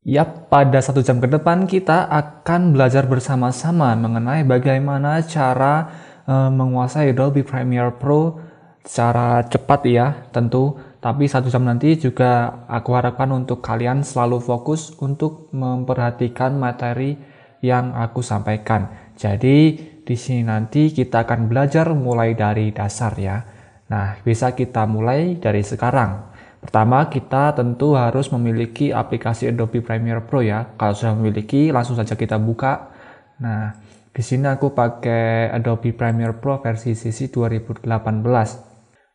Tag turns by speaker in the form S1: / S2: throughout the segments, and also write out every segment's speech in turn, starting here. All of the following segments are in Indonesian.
S1: Ya, pada 1 jam ke depan kita akan belajar bersama-sama mengenai bagaimana cara menguasai Adobe Premiere Pro secara cepat ya, tentu. Tapi 1 jam nanti juga aku harapkan untuk kalian selalu fokus untuk memperhatikan materi yang aku sampaikan. Jadi di sini nanti kita akan belajar mulai dari dasar ya. Nah, bisa kita mulai dari sekarang. Pertama, kita tentu harus memiliki aplikasi Adobe Premiere Pro ya. Kalau sudah memiliki, langsung saja kita buka. Nah, di sini aku pakai Adobe Premiere Pro versi CC 2018.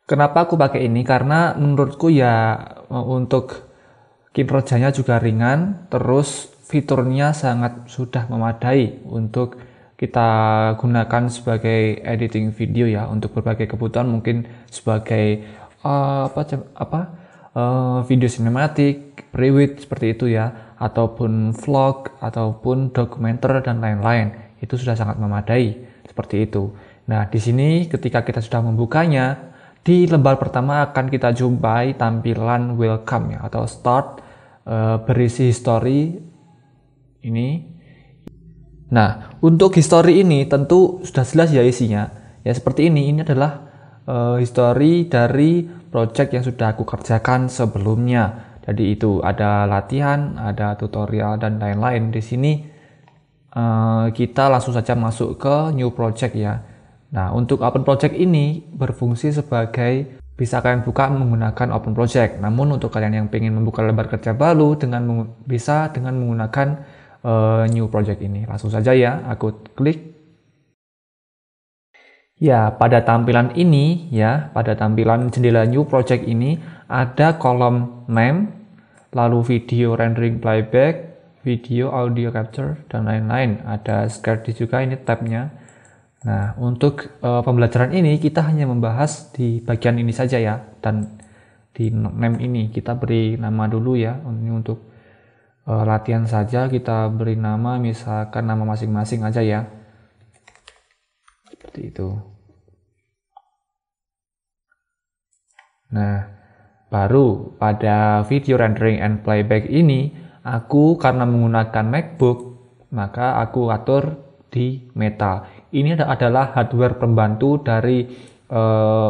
S1: Kenapa aku pakai ini? Karena menurutku ya untuk kinerjanya juga ringan, terus fiturnya sangat sudah memadai untuk kita gunakan sebagai editing video ya, untuk berbagai kebutuhan, mungkin sebagai video sinematik, preview seperti itu ya, ataupun vlog, ataupun dokumenter dan lain-lain. Itu sudah sangat memadai seperti itu. Nah, di sini ketika kita sudah membukanya, di lembar pertama akan kita jumpai tampilan welcome ya, atau start, berisi history ini. Nah, untuk history ini tentu sudah jelas ya isinya. Ya seperti ini adalah history dari project yang sudah aku kerjakan sebelumnya. Jadi itu ada latihan, ada tutorial dan lain-lain. Di sini kita langsung saja masuk ke new project ya. Nah, untuk open project ini berfungsi sebagai bisa kalian buka menggunakan open project. Namun untuk kalian yang ingin membuka lembar kerja baru bisa dengan menggunakan new project ini. Langsung saja ya, aku klik. Ya, pada tampilan ini ya, pada tampilan jendela new project ini ada kolom name, lalu video rendering playback, video audio capture dan lain-lain. Ada SCARD juga ini tabnya. Nah, untuk pembelajaran ini kita hanya membahas di bagian ini saja ya, dan di name ini kita beri nama dulu ya. Ini untuk latihan saja kita beri nama, misalkan nama masing-masing aja ya. Seperti itu. Nah, baru pada video rendering and playback ini, aku karena menggunakan MacBook, maka aku atur di Metal. Ini adalah hardware pembantu dari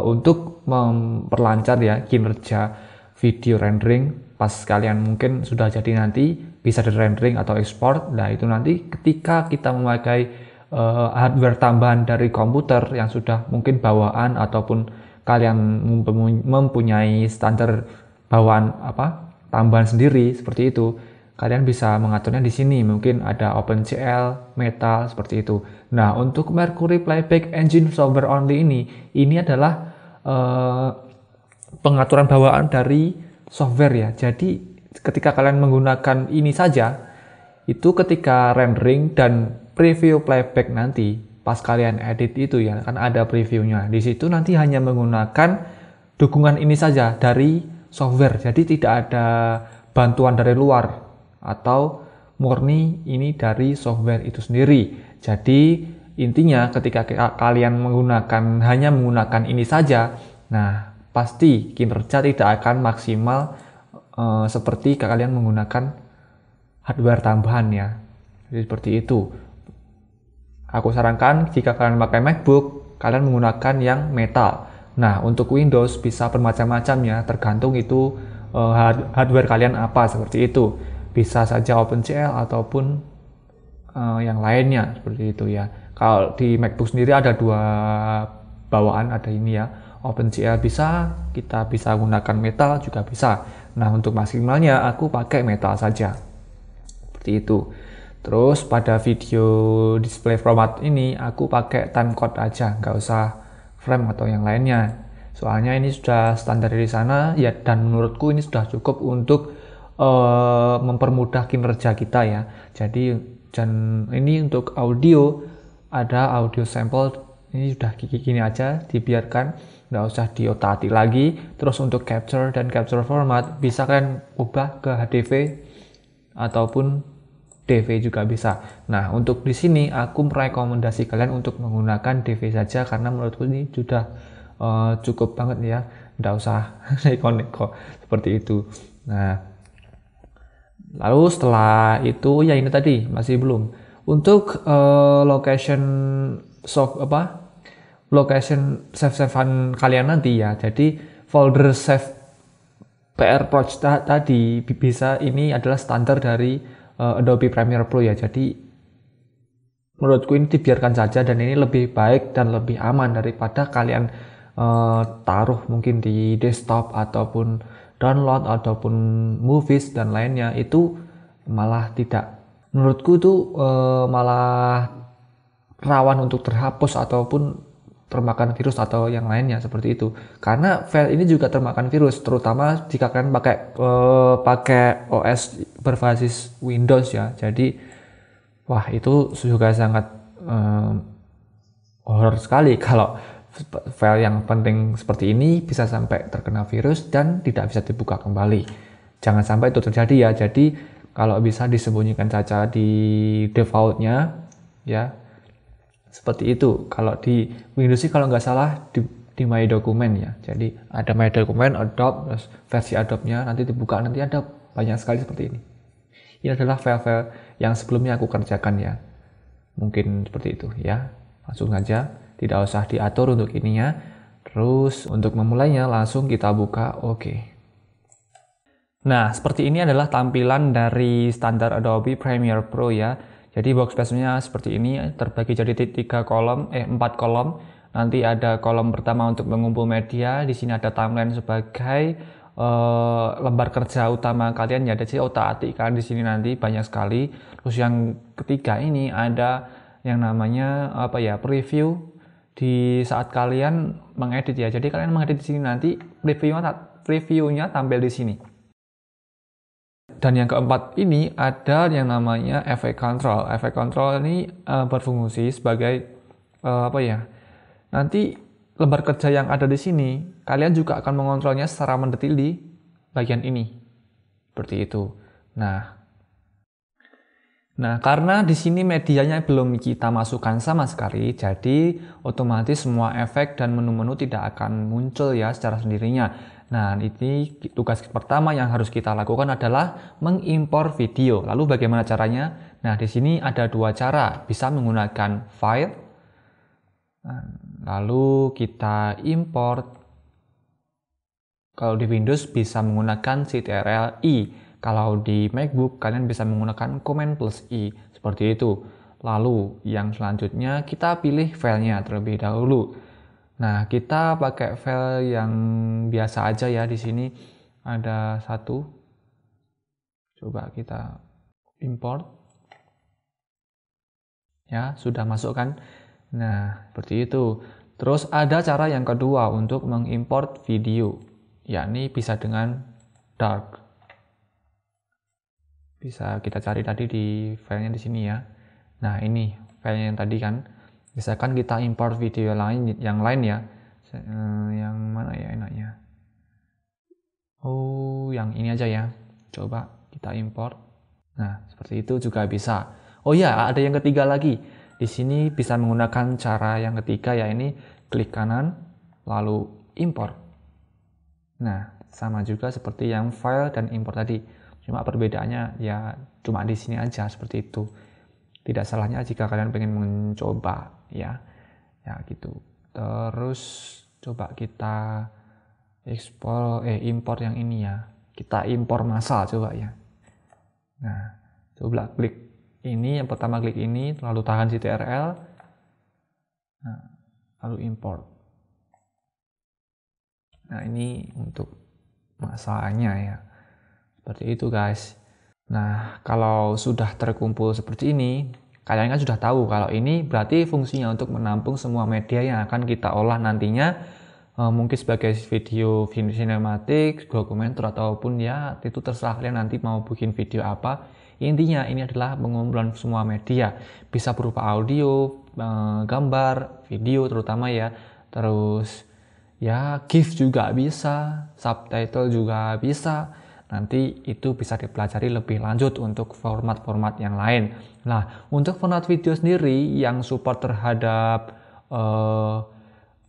S1: untuk memperlancar ya kinerja video rendering. Pas kalian mungkin sudah jadi nanti bisa di rendering atau ekspor. Nah, itu nanti ketika kita memakai hardware tambahan dari komputer yang sudah mungkin bawaan, ataupun kalian mempunyai standar bawaan tambahan sendiri seperti itu, kalian bisa mengaturnya di sini. Mungkin ada OpenGL, Metal seperti itu. Nah, untuk Mercury Playback Engine Software Only ini adalah pengaturan bawaan dari software ya. Jadi ketika kalian menggunakan ini saja, itu ketika rendering dan preview playback nanti, pas kalian edit itu ya, kan ada previewnya. Di situ nanti hanya menggunakan dukungan ini saja dari software. Jadi tidak ada bantuan dari luar atau murni ini dari software itu sendiri. Jadi intinya ketika kalian hanya menggunakan ini saja, nah pasti kinerja tidak akan maksimal seperti kalian menggunakan hardware tambahan ya. Jadi seperti itu. Aku sarankan jika kalian pakai MacBook, kalian menggunakan yang Metal. Nah, untuk Windows bisa bermacam-macam ya, tergantung itu hardware kalian apa, seperti itu. Bisa saja OpenGL ataupun yang lainnya, seperti itu ya. Kalau di MacBook sendiri ada dua bawaan, ada ini ya, OpenGL bisa, kita bisa gunakan Metal juga bisa. Nah, untuk maksimalnya aku pakai Metal saja. Seperti itu. Terus pada video display format ini aku pakai timecode aja, nggak usah frame atau yang lainnya. Soalnya ini sudah standar di sana ya, dan menurutku ini sudah cukup untuk mempermudah kinerja kita ya. Jadi dan ini untuk audio, ada audio sample ini sudah gini aja, dibiarkan, nggak usah diotak-atik lagi. Terus untuk capture dan capture format bisa kan ubah ke HDV ataupun DV juga bisa. Nah, untuk di sini aku merekomendasi kalian untuk menggunakan DV saja, karena menurutku ini sudah cukup banget ya, nggak usah neko-neko seperti itu. Nah, Lalu setelah itu ya ini tadi masih belum. Untuk location location save-savean kalian nanti ya. Jadi folder save PR Project tadi bisa ini adalah standar dari Adobe Premiere Pro ya. Jadi menurutku ini dibiarkan saja dan ini lebih baik dan lebih aman daripada kalian taruh mungkin di desktop ataupun download ataupun movies dan lainnya, itu malah tidak, menurutku itu malah rawan untuk terhapus ataupun termakan virus atau yang lainnya seperti itu, karena file ini juga termakan virus terutama jika kalian pakai OS berbasis Windows ya. Jadi wah itu juga sangat horor sekali kalau file yang penting seperti ini bisa sampai terkena virus dan tidak bisa dibuka kembali. Jangan sampai itu terjadi ya. Jadi kalau bisa disembunyikan saja di defaultnya ya, seperti itu. Kalau di Windows sih kalau nggak salah di My Document ya. Jadi ada My Document, Adobe, terus versi Adobe-nya nanti dibuka, nanti ada banyak sekali seperti ini. Ini adalah file-file yang sebelumnya aku kerjakan ya. Mungkin seperti itu ya. Langsung saja, tidak usah diatur untuk ininya. Terus untuk memulainya langsung kita buka oke. Nah, seperti ini adalah tampilan dari standar Adobe Premiere Pro ya. Jadi workspace-nya seperti ini, terbagi jadi 4 kolom. Nanti ada kolom pertama untuk mengumpul media, di sini ada timeline sebagai lembar kerja utama kalian ya. Jadi otak-atik kalian di sini nanti banyak sekali. Terus yang ketiga ini ada yang namanya preview di saat kalian mengedit ya. Jadi kalian mengedit di sini nanti previewnya tampil di sini. Dan yang keempat ini ada yang namanya effect control. Effect control ini berfungsi sebagai nanti lembar kerja yang ada di sini kalian juga akan mengontrolnya secara mendetil di bagian ini. Seperti itu. Nah, karena di sini medianya belum kita masukkan sama sekali, jadi otomatis semua efek dan menu-menu tidak akan muncul ya secara sendirinya. Nah, ini tugas pertama yang harus kita lakukan adalah mengimpor video. Lalu bagaimana caranya? Nah, di sini ada dua cara. Bisa menggunakan file, lalu kita import. Kalau di Windows bisa menggunakan Ctrl+I. Kalau di MacBook kalian bisa menggunakan Command+I seperti itu. Lalu yang selanjutnya kita pilih filenya terlebih dahulu. Nah, kita pakai file yang biasa aja ya. Di sini ada satu. Coba kita import. Ya, sudah masuk kan? Nah, seperti itu. Terus ada cara yang kedua untuk mengimport video, yakni bisa dengan dark. Bisa kita cari tadi di filenya di sini ya. Nah, ini filenya yang tadi kan. Misalkan kita import video yang lain ya. Yang mana ya enaknya? Oh, yang ini aja ya. Coba kita import. Nah, seperti itu juga bisa. Oh ya, ada yang ketiga lagi. Di sini bisa menggunakan cara yang ketiga ya, ini klik kanan lalu import. Nah, sama juga seperti yang file dan import tadi. Cuma perbedaannya ya cuma di sini aja seperti itu. Tidak salahnya jika kalian pengen mencoba ya. Ya gitu. Terus coba kita import yang ini ya. Kita impor massal coba ya. Nah, coba klik ini, yang pertama klik ini, lalu tahan Ctrl. Nah, lalu import. Nah, ini untuk massalnya ya. Seperti itu guys. Nah, kalau sudah terkumpul seperti ini, kalian kan sudah tahu kalau ini berarti fungsinya untuk menampung semua media yang akan kita olah nantinya, mungkin sebagai video sinematik, dokumenter, ataupun ya itu terserah kalian nanti mau bikin video apa. Intinya ini adalah pengumpulan semua media, bisa berupa audio, gambar, video terutama ya, terus ya GIF juga bisa, subtitle juga bisa. Nanti itu bisa dipelajari lebih lanjut untuk format-format yang lain. Nah, untuk format video sendiri yang support terhadap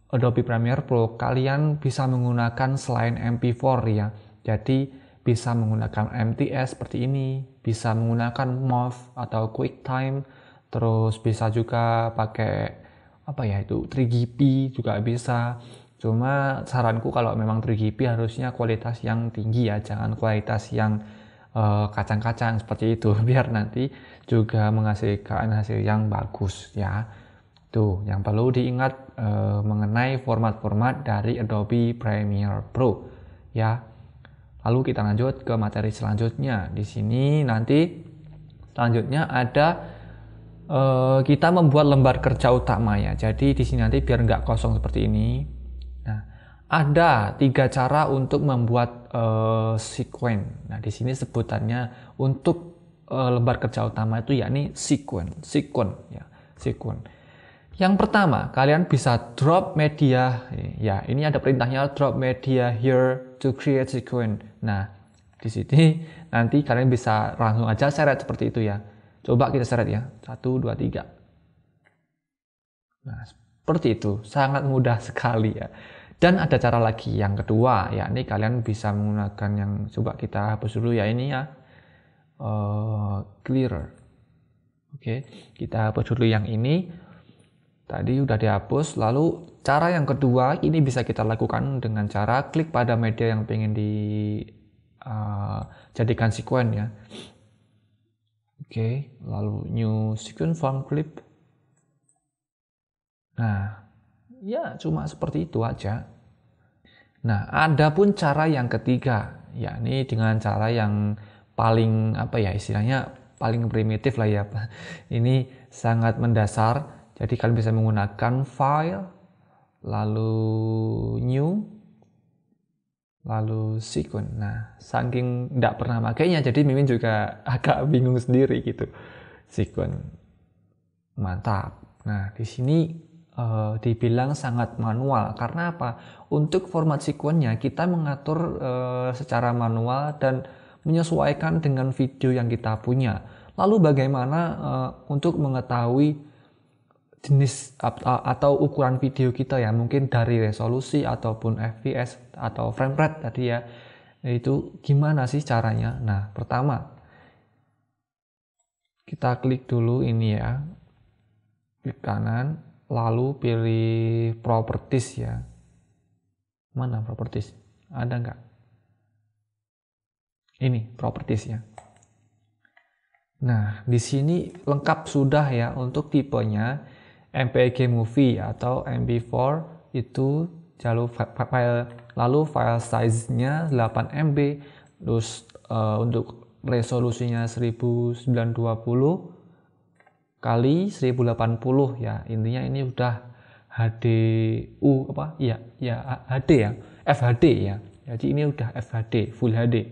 S1: Adobe Premiere Pro, kalian bisa menggunakan selain MP4 ya. Jadi bisa menggunakan MTS seperti ini, bisa menggunakan MOV atau QuickTime, terus bisa juga pakai apa ya itu 3GP juga bisa. Cuma saranku kalau memang 3GP harusnya kualitas yang tinggi ya, jangan kualitas yang kacang-kacang seperti itu biar nanti juga menghasilkan hasil yang bagus ya. Tuh, yang perlu diingat mengenai format-format dari Adobe Premiere Pro ya. Lalu kita lanjut ke materi selanjutnya. Di sini nanti selanjutnya ada kita membuat lembar kerja utama ya. Jadi di sini nanti biar nggak kosong seperti ini. Nah, ada 3 cara untuk membuat sequence. Nah, di sini sebutannya untuk lembar kerja utama itu yakni sequence ya, sequence. Yang pertama, kalian bisa drop media. Ya, ini ada perintahnya drop media here to create sequence. Nah, di sini nanti kalian bisa langsung aja seret seperti itu ya. Coba kita seret ya. 1, 2, 3. Nah, seperti itu. Sangat mudah sekali ya. Dan ada cara lagi yang kedua, yakni kalian bisa menggunakan yang coba kita hapus dulu ya ini ya. Clearer. Oke, kita hapus dulu yang ini. Tadi udah dihapus, lalu cara yang kedua ini bisa kita lakukan dengan cara klik pada media yang pengen dijadikan sequence ya. Oke, lalu new sequence from clip. Nah, ya cuma seperti itu aja. Nah, ada pun cara yang ketiga, yakni dengan cara yang paling apa ya istilahnya paling primitif lah ya. Ini sangat mendasar. Jadi kalian bisa menggunakan file, lalu new, lalu sequence. Nah, saking nggak pernah makainya, jadi Mimin juga agak bingung sendiri gitu. Sequence, mantap. Nah, di sini dibilang sangat manual. Karena apa? Untuk format sequence-nya kita mengatur secara manual dan menyesuaikan dengan video yang kita punya. Lalu bagaimana untuk mengetahui jenis atau ukuran video kita ya, mungkin dari resolusi ataupun FPS atau frame rate tadi ya, itu gimana sih caranya? Nah, pertama kita klik dulu ini ya, klik kanan, lalu pilih properties ya. Mana properties? Ada nggak? Ini properties ya. Nah, di sini lengkap sudah ya untuk tipenya. MPEG Movie atau MP4 itu lalu file size-nya 8 MB, terus untuk resolusinya 1920 kali 1080 ya. Intinya ini udah HDU apa? Ya HD ya, FHD ya. Jadi ini udah FHD, Full HD.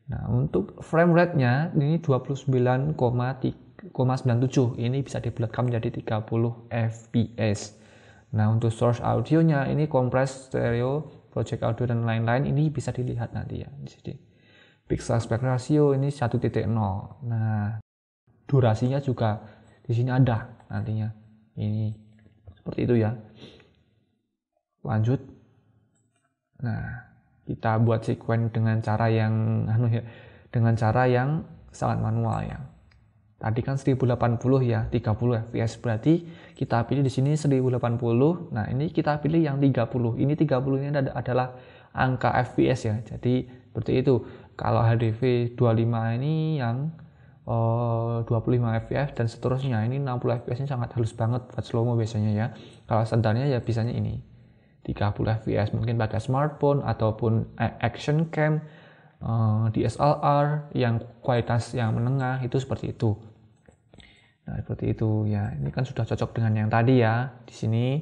S1: Nah, untuk frame rate-nya ini 29,97, ini bisa dibulatkan menjadi 30 fps. Nah, untuk source audionya ini compress stereo, project audio dan lain-lain, ini bisa dilihat nanti ya di sini. Pixel aspect ratio ini 1.0. Nah, durasinya juga di sini ada nantinya. Ini seperti itu ya. Lanjut. Nah, kita buat sequence dengan cara yang sangat manual ya. Tadi kan 1080 ya, 30 fps, berarti kita pilih di sini 1080. Nah, ini kita pilih yang 30. Ini 30 ini adalah angka fps ya. Jadi seperti itu. Kalau HDV 25 ini yang 25 fps dan seterusnya. Ini 60 fps ini sangat halus banget buat slow mo biasanya ya. Kalau standarnya ya bisanya ini 30 fps, mungkin pakai smartphone ataupun action cam, DSLR yang kualitas yang menengah itu seperti itu. Nah, seperti itu ya. Ini kan sudah cocok dengan yang tadi ya di sini.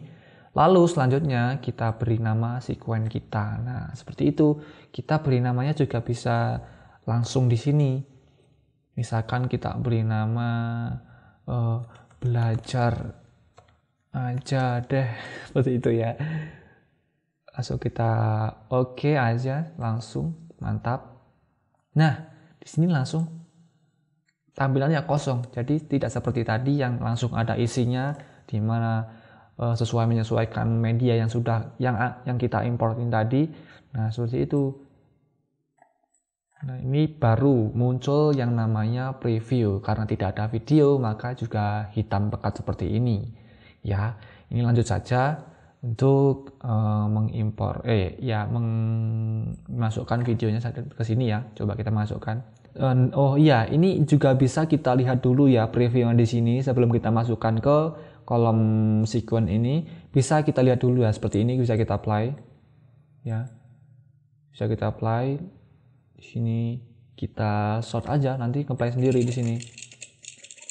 S1: Lalu selanjutnya kita beri nama sequence kita. Nah, seperti itu. Kita beri namanya juga bisa langsung di sini. Misalkan kita beri nama belajar aja deh, seperti itu ya. Langsung kita oke aja, langsung mantap. Nah, di sini langsung tampilannya kosong, jadi tidak seperti tadi yang langsung ada isinya, di mana sesuai menyesuaikan media yang sudah yang kita importin tadi. Nah, seperti itu. Nah, ini baru muncul yang namanya preview. Karena tidak ada video, maka juga hitam pekat seperti ini. Ya, ini lanjut saja untuk memasukkan videonya ke sini ya. Coba kita masukkan. Oh iya, ini juga bisa kita lihat dulu ya preview yang di sini sebelum kita masukkan ke kolom sequence ini. Bisa kita lihat dulu ya, seperti ini bisa kita apply. Ya, bisa kita apply. Di sini kita short aja, nanti ngeplay sendiri di sini.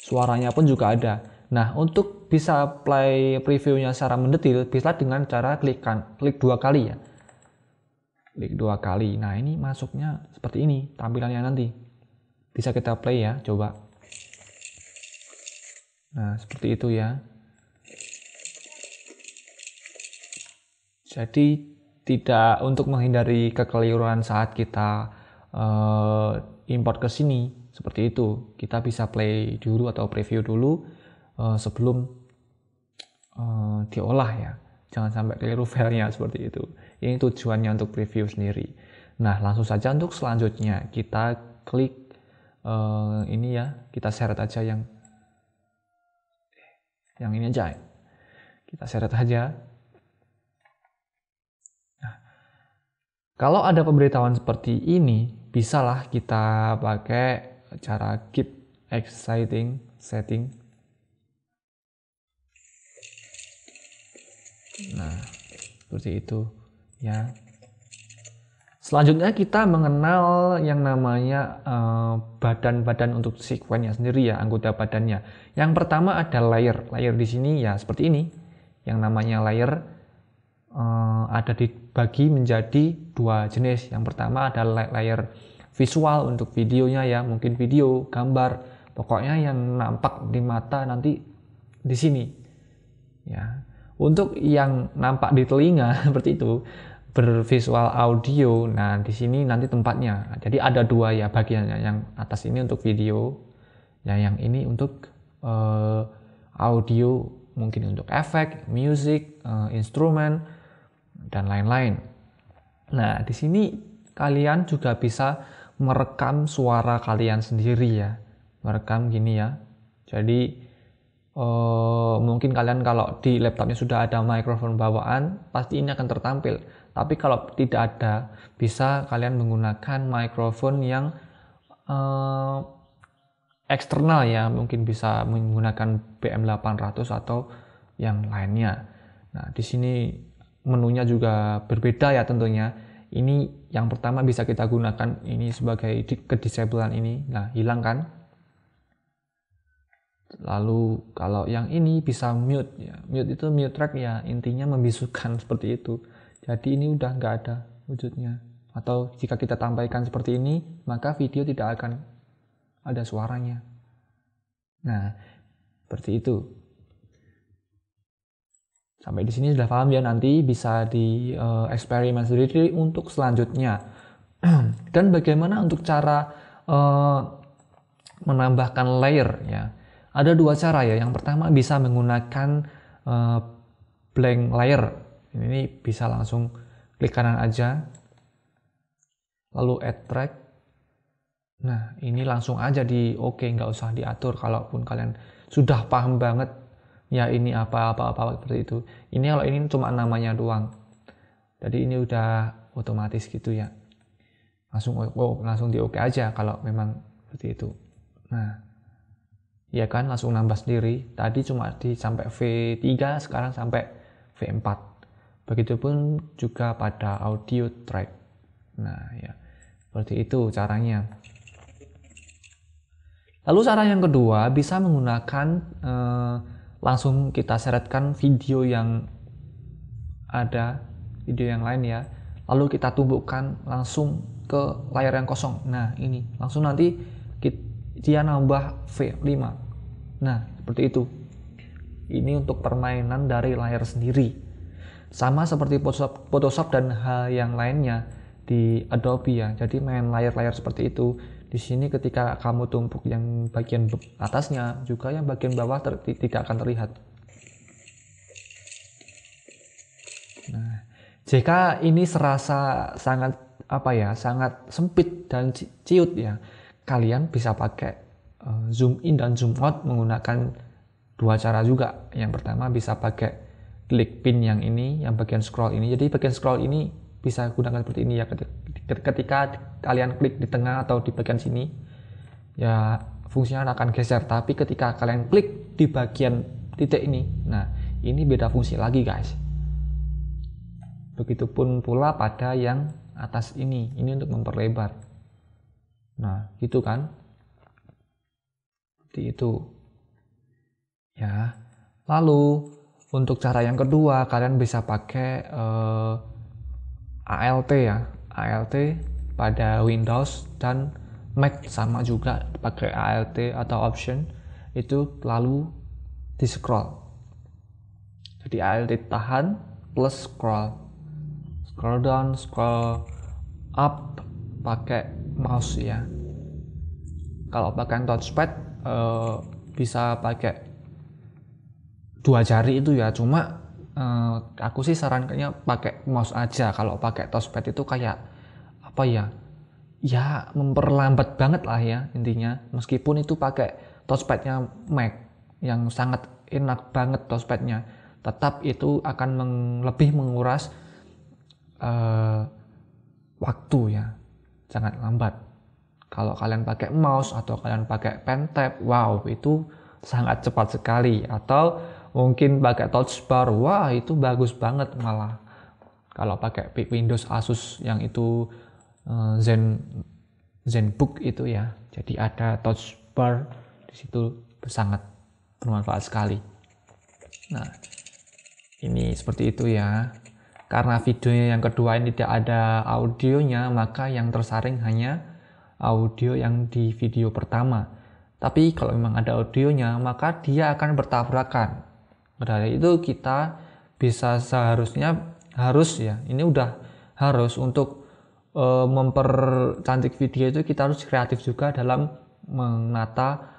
S1: Suaranya pun juga ada. Nah, untuk bisa play previewnya secara mendetil, bisa dengan cara klik 2 kali ya. Klik 2 kali. Nah, ini masuknya seperti ini tampilannya nanti. Bisa kita play ya, coba. Nah, seperti itu ya. Jadi tidak, untuk menghindari kekeliruan saat kita import ke sini seperti itu, kita bisa play dulu atau preview dulu sebelum diolah ya. Jangan sampai keliru filenya seperti itu. Ini tujuannya untuk preview sendiri. Nah, langsung saja untuk selanjutnya kita klik ini ya, kita seret aja yang ini aja. Kita seret aja. Kalau ada pemberitahuan seperti ini, bisalah kita pakai cara keep exciting setting. Nah, seperti itu ya. Selanjutnya kita mengenal yang namanya badan-badan untuk sequence-nya sendiri ya, anggota badannya. Yang pertama ada layer. Layer di sini ya seperti ini. Yang namanya layer ada dibagi menjadi 2 jenis. Yang pertama ada layer visual untuk videonya ya, mungkin video, gambar, pokoknya yang nampak di mata nanti di sini. Ya. Untuk yang nampak di telinga seperti itu, bervisual audio. Nah, di sini nanti tempatnya. Jadi ada 2 ya bagiannya. Yang atas ini untuk video, ya yang ini untuk audio, mungkin untuk efek, music, instrumen, dan lain-lain. Nah, di sini kalian juga bisa merekam suara kalian sendiri ya. Merekam gini ya. Jadi mungkin kalian kalau di laptopnya sudah ada mikrofon bawaan, pasti ini akan tertampil. Tapi kalau tidak ada, bisa kalian menggunakan mikrofon yang eksternal ya. Mungkin bisa menggunakan BM800 atau yang lainnya. Nah, di sini menunya juga berbeda ya tentunya. Ini yang pertama bisa kita gunakan ini sebagai kedisablean ini. Nah, hilang kan? Lalu kalau yang ini bisa mute ya. Mute itu mute track ya, intinya membisukan seperti itu. Jadi ini udah nggak ada wujudnya. Atau jika kita tampilkan seperti ini, maka video tidak akan ada suaranya. Nah, seperti itu. Sampai di sini sudah paham ya, nanti bisa di eksperimen sendiri untuk selanjutnya. Dan bagaimana untuk cara menambahkan layer ya. Ada 2 cara ya. Yang pertama bisa menggunakan blank layer. Ini bisa langsung klik kanan aja. Lalu add track. Nah, ini langsung aja di oke, nggak usah diatur. Kalaupun kalian sudah paham banget ya ini apa seperti itu. Ini kalau ini cuma namanya doang. Jadi ini udah otomatis gitu ya. Langsung di oke aja kalau memang seperti itu. Nah, ya kan langsung nambah sendiri. Tadi cuma sampai V3, sekarang sampai V4. Begitupun juga pada audio track. Nah, ya. Seperti itu caranya. Lalu cara yang kedua bisa menggunakan langsung kita seretkan video yang ada, video yang lain ya. Lalu kita tumbuhkan langsung ke layar yang kosong. Nah, ini langsung nanti dia nambah V5. Nah, seperti itu. Ini untuk permainan dari layar sendiri. Sama seperti Photoshop dan hal yang lainnya di Adobe ya. Jadi main layar-layar seperti itu. Di sini ketika kamu tumpuk yang bagian atasnya, juga yang bagian bawah tidak akan terlihat. Nah, jika ini serasa sangat sangat sempit dan ciut ya. Kalian bisa pakai zoom in dan zoom out menggunakan dua cara juga. Yang pertama bisa pakai klik pin yang ini, yang bagian scroll ini. Jadi bagian scroll ini bisa gunakan seperti ini ya. Ketika kalian klik di tengah atau di bagian sini, ya fungsinya akan geser. Tapi ketika kalian klik di bagian titik ini, nah ini beda fungsi lagi guys. Begitupun pula pada yang atas ini untuk memperlebar. Nah gitu kan, seperti itu ya. Lalu untuk cara yang kedua, kalian bisa pakai ALT ya. ALT pada Windows dan Mac sama juga, pakai ALT atau option itu lalu di scroll. Jadi ALT tahan plus scroll down, scroll up pakai mouse ya. Kalau pakai touchpad bisa pakai dua jari itu ya, cuma aku sih sarannya pakai mouse aja. Kalau pakai touchpad itu kayak ya memperlambat banget lah ya intinya. Meskipun itu pakai touchpadnya Mac yang sangat enak banget touchpadnya, tetap itu akan lebih menguras waktu ya, sangat lambat. Kalau kalian pakai mouse atau kalian pakai pen tab, wow itu sangat cepat sekali. Atau mungkin pakai touch bar, wah itu bagus banget malah. Kalau pakai Windows Asus yang itu ZenBook itu ya, jadi ada touch bar di situ, sangat bermanfaat sekali. Nah ini seperti itu ya. Karena videonya yang kedua ini tidak ada audionya, maka yang tersaring hanya audio yang di video pertama. Tapi kalau memang ada audionya, maka dia akan bertabrakan. Dari itu kita bisa harus ya, ini udah harus untuk mempercantik video itu kita harus kreatif juga dalam menata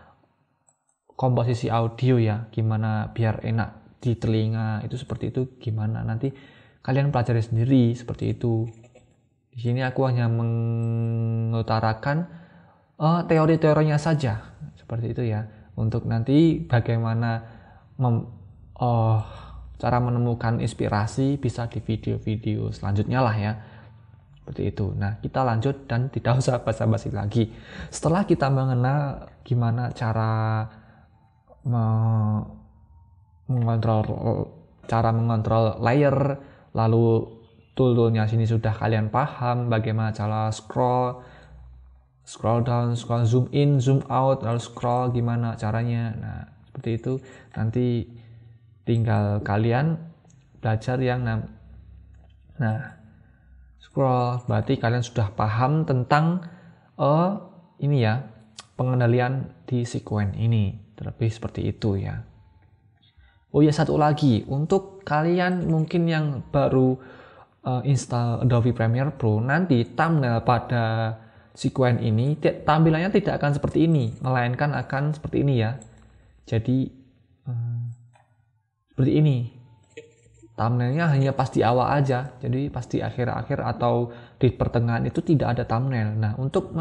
S1: komposisi audio ya, gimana biar enak di telinga itu, seperti itu gimana nanti kalian pelajari sendiri seperti itu. Di sini aku hanya mengutarakan teori-teorinya saja seperti itu ya, untuk nanti bagaimana cara menemukan inspirasi bisa di video-video selanjutnya lah ya, seperti itu. Nah kita lanjut dan tidak usah basa-basi lagi. Setelah kita mengenal gimana cara mengontrol layer, lalu tool-toolnya sini sudah kalian paham, bagaimana cara scroll down, scroll zoom in, zoom out, lalu scroll gimana caranya. Nah seperti itu, nanti tinggal kalian belajar yang scroll, berarti kalian sudah paham tentang ini ya, pengendalian di sequence ini, terlebih seperti itu ya. Oh ya, satu lagi untuk kalian mungkin yang baru install Adobe Premiere Pro, nanti thumbnail pada sequence ini tampilannya tidak akan seperti ini, melainkan akan seperti ini ya. Jadi seperti ini. Thumbnailnya hanya pas di awal aja, jadi pas di akhir-akhir atau di pertengahan itu tidak ada thumbnail. Nah untuk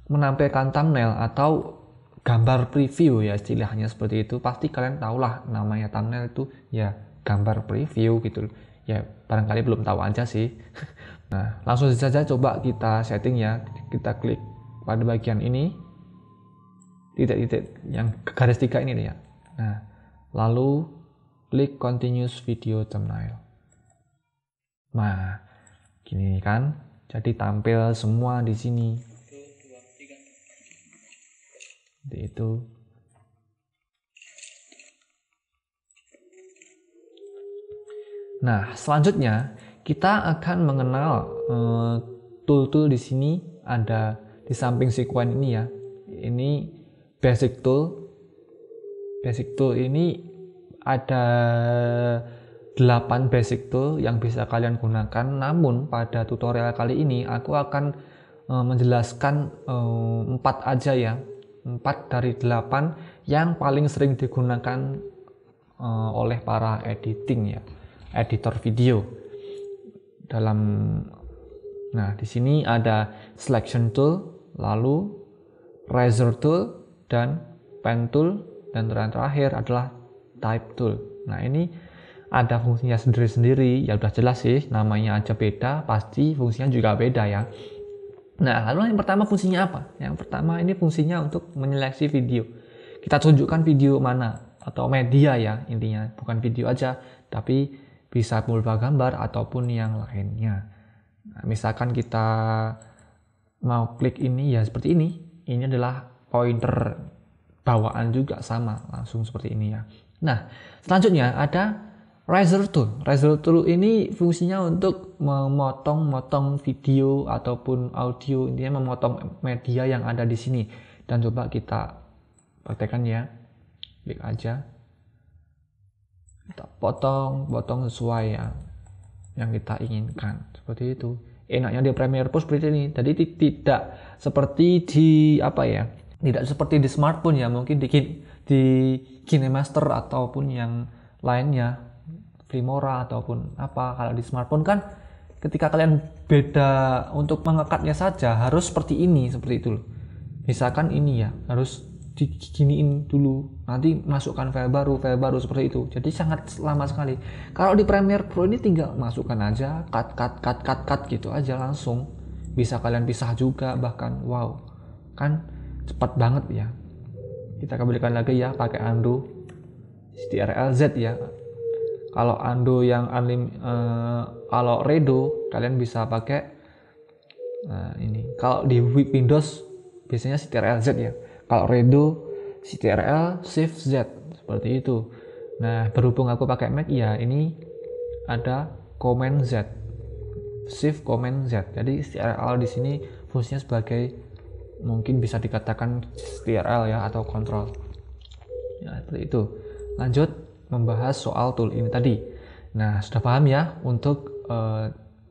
S1: menampilkan thumbnail atau gambar preview ya istilahnya seperti itu, pasti kalian tahulah namanya thumbnail itu ya gambar preview gitu ya, barangkali belum tahu aja sih. Nah langsung saja coba kita setting ya, kita klik pada bagian ini, titik-titik yang garis 3 ini ya. Nah lalu klik continuous video thumbnail. Nah gini kan, jadi tampil semua di sini. Itu nah selanjutnya kita akan mengenal tool-tool di sini. Ada di samping sequence ini ya, ini basic tool ini ada 8 basic tool yang bisa kalian gunakan. Namun pada tutorial kali ini aku akan menjelaskan 4 aja ya, 4 dari 8 yang paling sering digunakan oleh para editor video dalam Nah, di sini ada selection tool, lalu razor tool, dan pen tool, dan terakhir adalah type tool. Nah, ini ada fungsinya sendiri-sendiri, ya udah jelas sih, namanya aja beda, pasti fungsinya juga beda ya. Nah, lalu yang pertama fungsinya apa? Yang pertama ini fungsinya untuk menyeleksi video. Kita tunjukkan video mana, atau media ya intinya, bukan video aja, tapi bisa berupa gambar ataupun yang lainnya. Nah, misalkan kita mau klik ini ya seperti ini adalah pointer bawaan juga sama, langsung seperti ini ya. Nah, selanjutnya ada razor tool. Razor tool ini fungsinya untuk memotong-motong video ataupun audio, intinya memotong media yang ada di sini. Dan coba kita praktekkan ya. Klik aja. Kita potong sesuai yang kita inginkan. Seperti itu. Enaknya di Premiere Pro seperti ini. Jadi tidak seperti di tidak seperti di smartphone ya, mungkin di KineMaster ataupun yang lainnya, Filmora ataupun apa. Kalau di smartphone kan ketika kalian beda untuk mengekatnya saja harus seperti itu loh. Misalkan ini ya harus diginiin dulu, nanti masukkan file baru seperti itu. Jadi sangat lama sekali. Kalau di Premiere Pro ini tinggal masukkan aja, cut gitu aja langsung. Bisa kalian pisah juga bahkan. Wow, kan cepat banget ya. Kita kembalikan lagi ya pakai undo Ctrl Z ya. Kalau undo yang kalau redo kalian bisa pakai ini. Kalau di Windows biasanya Ctrl Z ya. Kalau redo Ctrl Shift Z seperti itu. Nah, berhubung aku pakai Mac ya, ini ada Command Z, Shift Command Z. Jadi Ctrl di sini fungsinya sebagai mungkin bisa dikatakan Ctrl ya atau Control. Ya, seperti itu. Lanjut membahas soal tool ini tadi. Nah, sudah paham ya untuk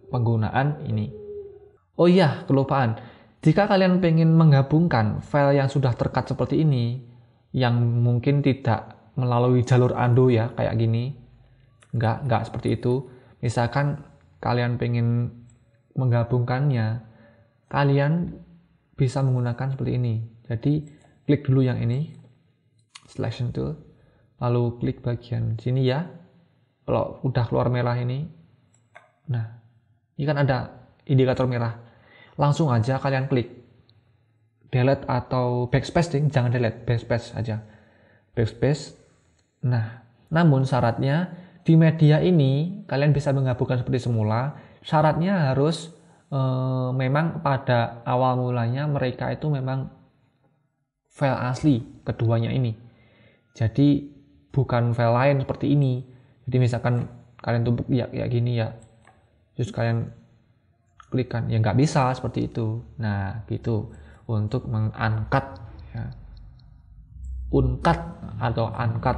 S1: penggunaan ini. Oh iya, kelupaan. Jika kalian pengen menggabungkan file yang sudah tercut seperti ini, yang mungkin tidak melalui jalur undo ya, kayak gini, nggak seperti itu. Misalkan kalian pengen menggabungkannya, kalian bisa menggunakan seperti ini. Jadi, klik dulu yang ini, selection tool, lalu klik bagian sini ya. Kalau udah keluar merah ini, nah, ini kan ada indikator merah. Langsung aja kalian klik delete atau backspace, jangan delete, backspace aja, backspace. Nah, namun syaratnya di media ini kalian bisa menggabungkan seperti semula. Syaratnya harus memang pada awal mulanya mereka itu memang file asli keduanya ini. Jadi bukan file lain seperti ini. Jadi misalkan kalian tumpuk ya kayak gini ya, terus kalian klikkan ya nggak bisa seperti itu. Nah gitu untuk mengangkat ya, uncut atau uncut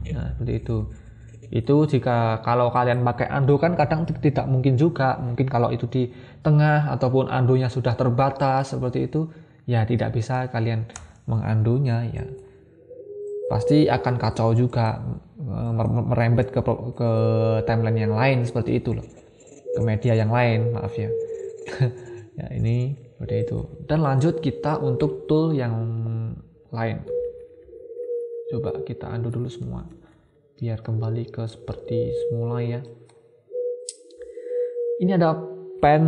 S1: ya, seperti itu jika kalau kalian pakai undo kan kadang tidak mungkin juga, mungkin kalau itu di tengah ataupun undo-nya sudah terbatas seperti itu ya tidak bisa kalian mengundunya ya, pasti akan kacau juga, merembet ke timeline yang lain seperti itu loh, ke media yang lain, maaf ya. Ya ini seperti itu. Dan lanjut kita untuk tool yang lain. Coba kita undo dulu semua biar kembali ke seperti semula ya. Ini ada pen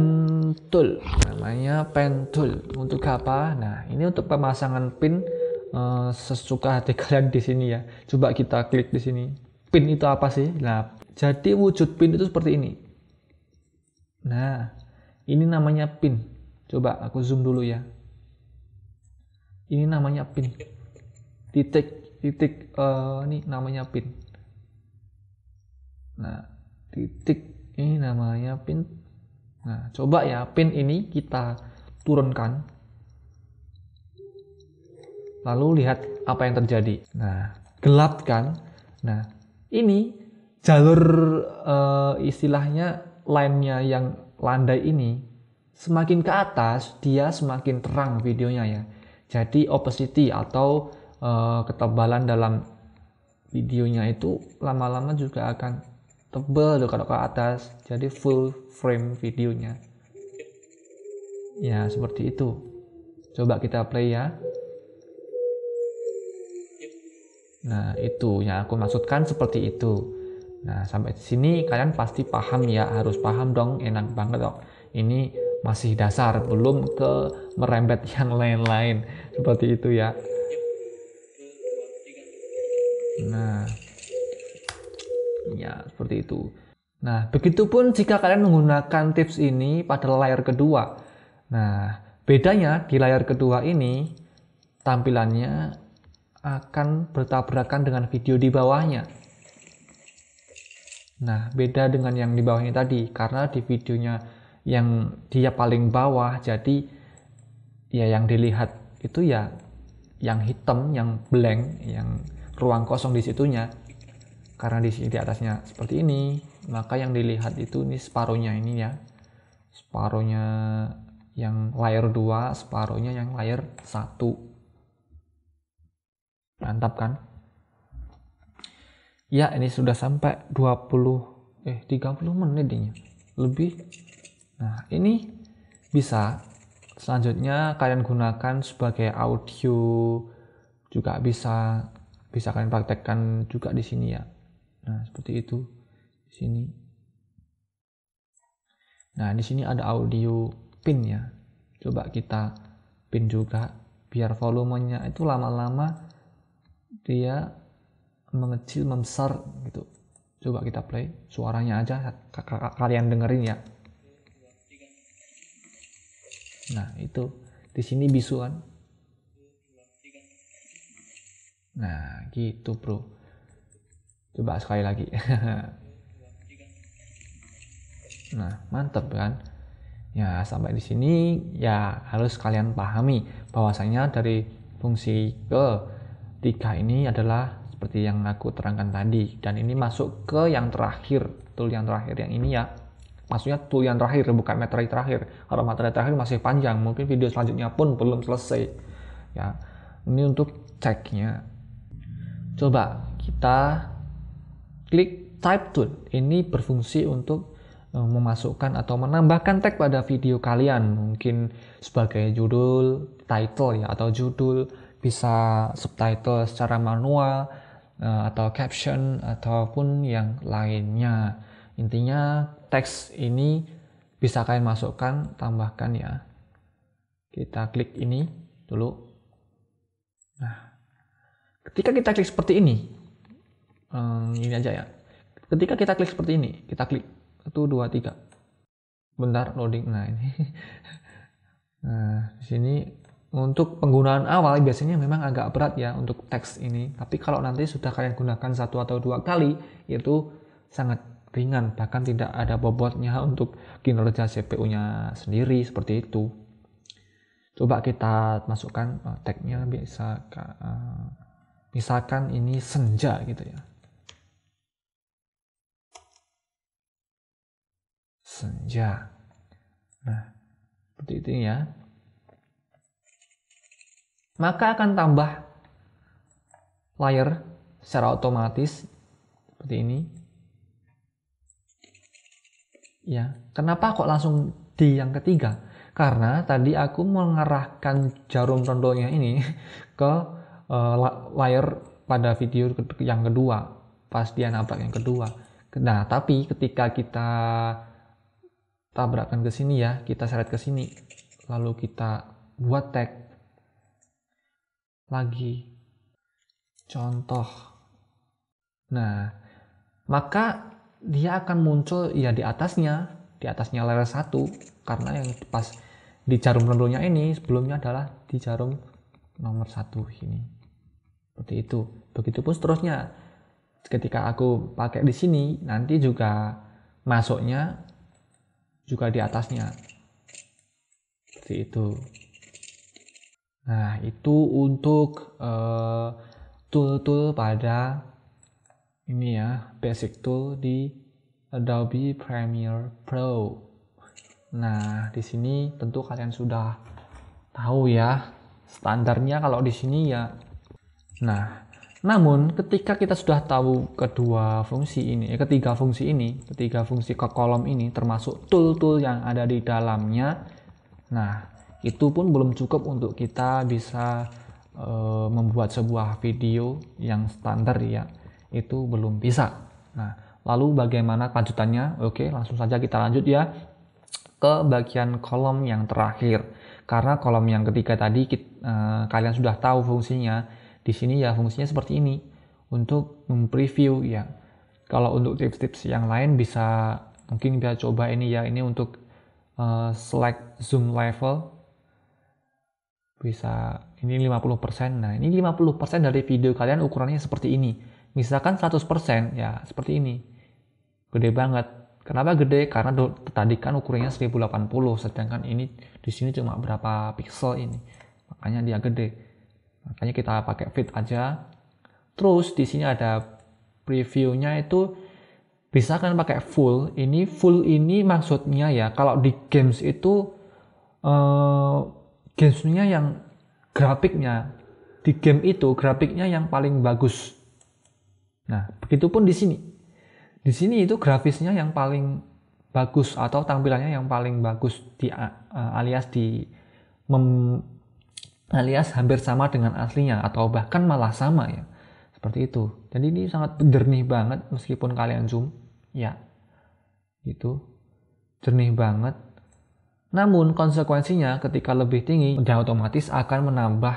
S1: tool, namanya pen tool. Untuk apa? Nah, ini untuk pemasangan pin sesuka hati kalian di sini ya. Coba kita klik di sini. Pin itu apa sih? Nah, jadi wujud pin itu seperti ini. Nah, ini namanya pin. Coba aku zoom dulu ya. Ini namanya pin. Titik ini namanya pin. Nah, titik ini namanya pin. Nah, coba ya pin ini kita turunkan. Lalu lihat apa yang terjadi. Nah, gelap kan? Nah, ini jalur istilahnya line-nya yang landai ini semakin ke atas dia semakin terang videonya ya. Jadi opacity atau ketebalan dalam videonya itu lama-lama juga akan tebal kalau ke atas. Jadi full frame videonya. Ya, seperti itu. Coba kita play ya. Nah, itu yang aku maksudkan seperti itu. Nah, sampai di sini kalian pasti paham ya, harus paham dong, enak banget kok. Ini masih dasar, belum ke merembet yang lain-lain. Seperti itu ya. Nah, ya seperti itu. Nah, begitupun jika kalian menggunakan tips ini pada layar kedua. Nah, bedanya di layar kedua ini, tampilannya akan bertabrakan dengan video di bawahnya. Nah, beda dengan yang di bawahnya tadi, karena di videonya yang dia paling bawah, jadi ya yang dilihat itu ya yang hitam, yang blank, yang ruang kosong di situnya. Karena di atasnya seperti ini, maka yang dilihat itu ini separuhnya ini ya. Separuhnya yang layar 2, separuhnya yang layar 1. Mantap kan? Ya, ini sudah sampai 30 menit ini. Lebih. Nah, ini bisa selanjutnya kalian gunakan sebagai audio, juga bisa kalian praktekkan juga di sini ya. Nah, seperti itu di sini. Nah, di sini ada audio pin ya. Coba kita pin juga biar volumenya itu lama-lama dia mengecil membesar gitu. Coba kita play suaranya aja, kalian dengerin ya. Nah, itu di sini bisu kan. Nah, gitu bro. Coba sekali lagi. Nah, mantap kan. Ya, sampai di sini ya harus kalian pahami bahwasanya dari fungsi ketiga ini adalah seperti yang aku terangkan tadi, dan ini masuk ke yang terakhir, tool yang terakhir yang ini ya. Maksudnya tool yang terakhir, bukan materi terakhir. Kalau materi terakhir masih panjang, mungkin video selanjutnya pun belum selesai. Ya, ini untuk ceknya. Coba kita klik type tool. Ini berfungsi untuk memasukkan atau menambahkan tag pada video kalian, mungkin sebagai judul, title ya, atau judul, bisa subtitle secara manual, atau caption, ataupun yang lainnya. Intinya teks ini bisa kalian masukkan, tambahkan ya. Kita klik ini dulu. Nah, ketika kita klik seperti ini aja ya. Ketika kita klik seperti ini, kita klik 1, 2, 3. Bentar loading. Nah, ini. Nah, di sini untuk penggunaan awal biasanya memang agak berat ya untuk teks ini. Tapi kalau nanti sudah kalian gunakan 1 atau 2 kali, itu sangat ringan, bahkan tidak ada bobotnya untuk kinerja CPU-nya sendiri, seperti itu. Coba kita masukkan tagnya, bisa misalkan ini senja gitu ya. Senja. Nah, seperti itu ya. Maka akan tambah layar secara otomatis seperti ini. Ya, kenapa kok langsung di yang ketiga? Karena tadi aku mengarahkan jarum rondonya ini ke layar pada video yang kedua, pas dia nabrak yang kedua. Nah, tapi ketika kita tabrakkan ke sini ya, kita seret ke sini, lalu kita buat tag lagi, contoh. Nah, maka dia akan muncul ya di atasnya layar 1, karena yang pas di jarum rondonya ini sebelumnya adalah di jarum nomor 1 ini. Seperti itu. Begitupun seterusnya. Ketika aku pakai di sini, nanti juga masuknya juga di atasnya. Seperti itu. Nah, itu untuk tool-tool pada ini ya, basic tool di Adobe Premiere Pro. Nah, di sini tentu kalian sudah tahu ya standarnya kalau di sini ya. Nah, namun ketika kita sudah tahu ketiga fungsi ke kolom ini termasuk tool-tool yang ada di dalamnya. Nah, Itu pun belum cukup untuk kita bisa membuat sebuah video yang standar ya. Itu belum bisa. Nah, lalu bagaimana lanjutannya? Oke, langsung saja kita lanjut ya ke bagian kolom yang terakhir. Karena kolom yang ketiga tadi kalian sudah tahu fungsinya. Di sini ya fungsinya seperti ini untuk mempreview ya. Kalau untuk tips-tips yang lain bisa mungkin kita coba ini ya. Ini untuk select zoom level. Bisa ini 50%. Nah, ini 50% dari video kalian ukurannya seperti ini. Misalkan 100% ya seperti ini. Gede banget. Kenapa gede? Karena tadi kan ukurannya 1080, sedangkan ini di sini cuma berapa pixel ini. Makanya dia gede. Makanya kita pakai fit aja. Terus di sini ada previewnya itu bisa kan pakai full. Ini full ini maksudnya ya kalau di games itu gamesnya yang grafiknya di game itu grafiknya yang paling bagus. Nah, begitupun di sini. Di sini itu grafisnya yang paling bagus atau tampilannya yang paling bagus alias hampir sama dengan aslinya atau bahkan malah sama ya. Seperti itu. Jadi ini sangat jernih banget meskipun kalian zoom ya. Gitu. Jernih banget. Namun konsekuensinya ketika lebih tinggi dia otomatis akan menambah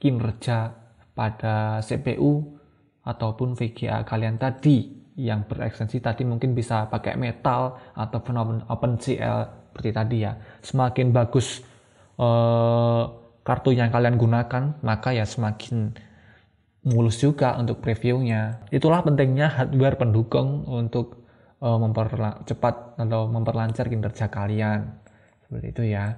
S1: kinerja pada CPU ataupun VGA kalian tadi yang berekstensi tadi mungkin bisa pakai metal ataupun OpenCL seperti tadi ya. Semakin bagus kartu yang kalian gunakan, maka ya semakin mulus juga untuk previewnya. Itulah pentingnya hardware pendukung untuk mempercepat atau memperlancar kinerja kalian. Seperti itu ya.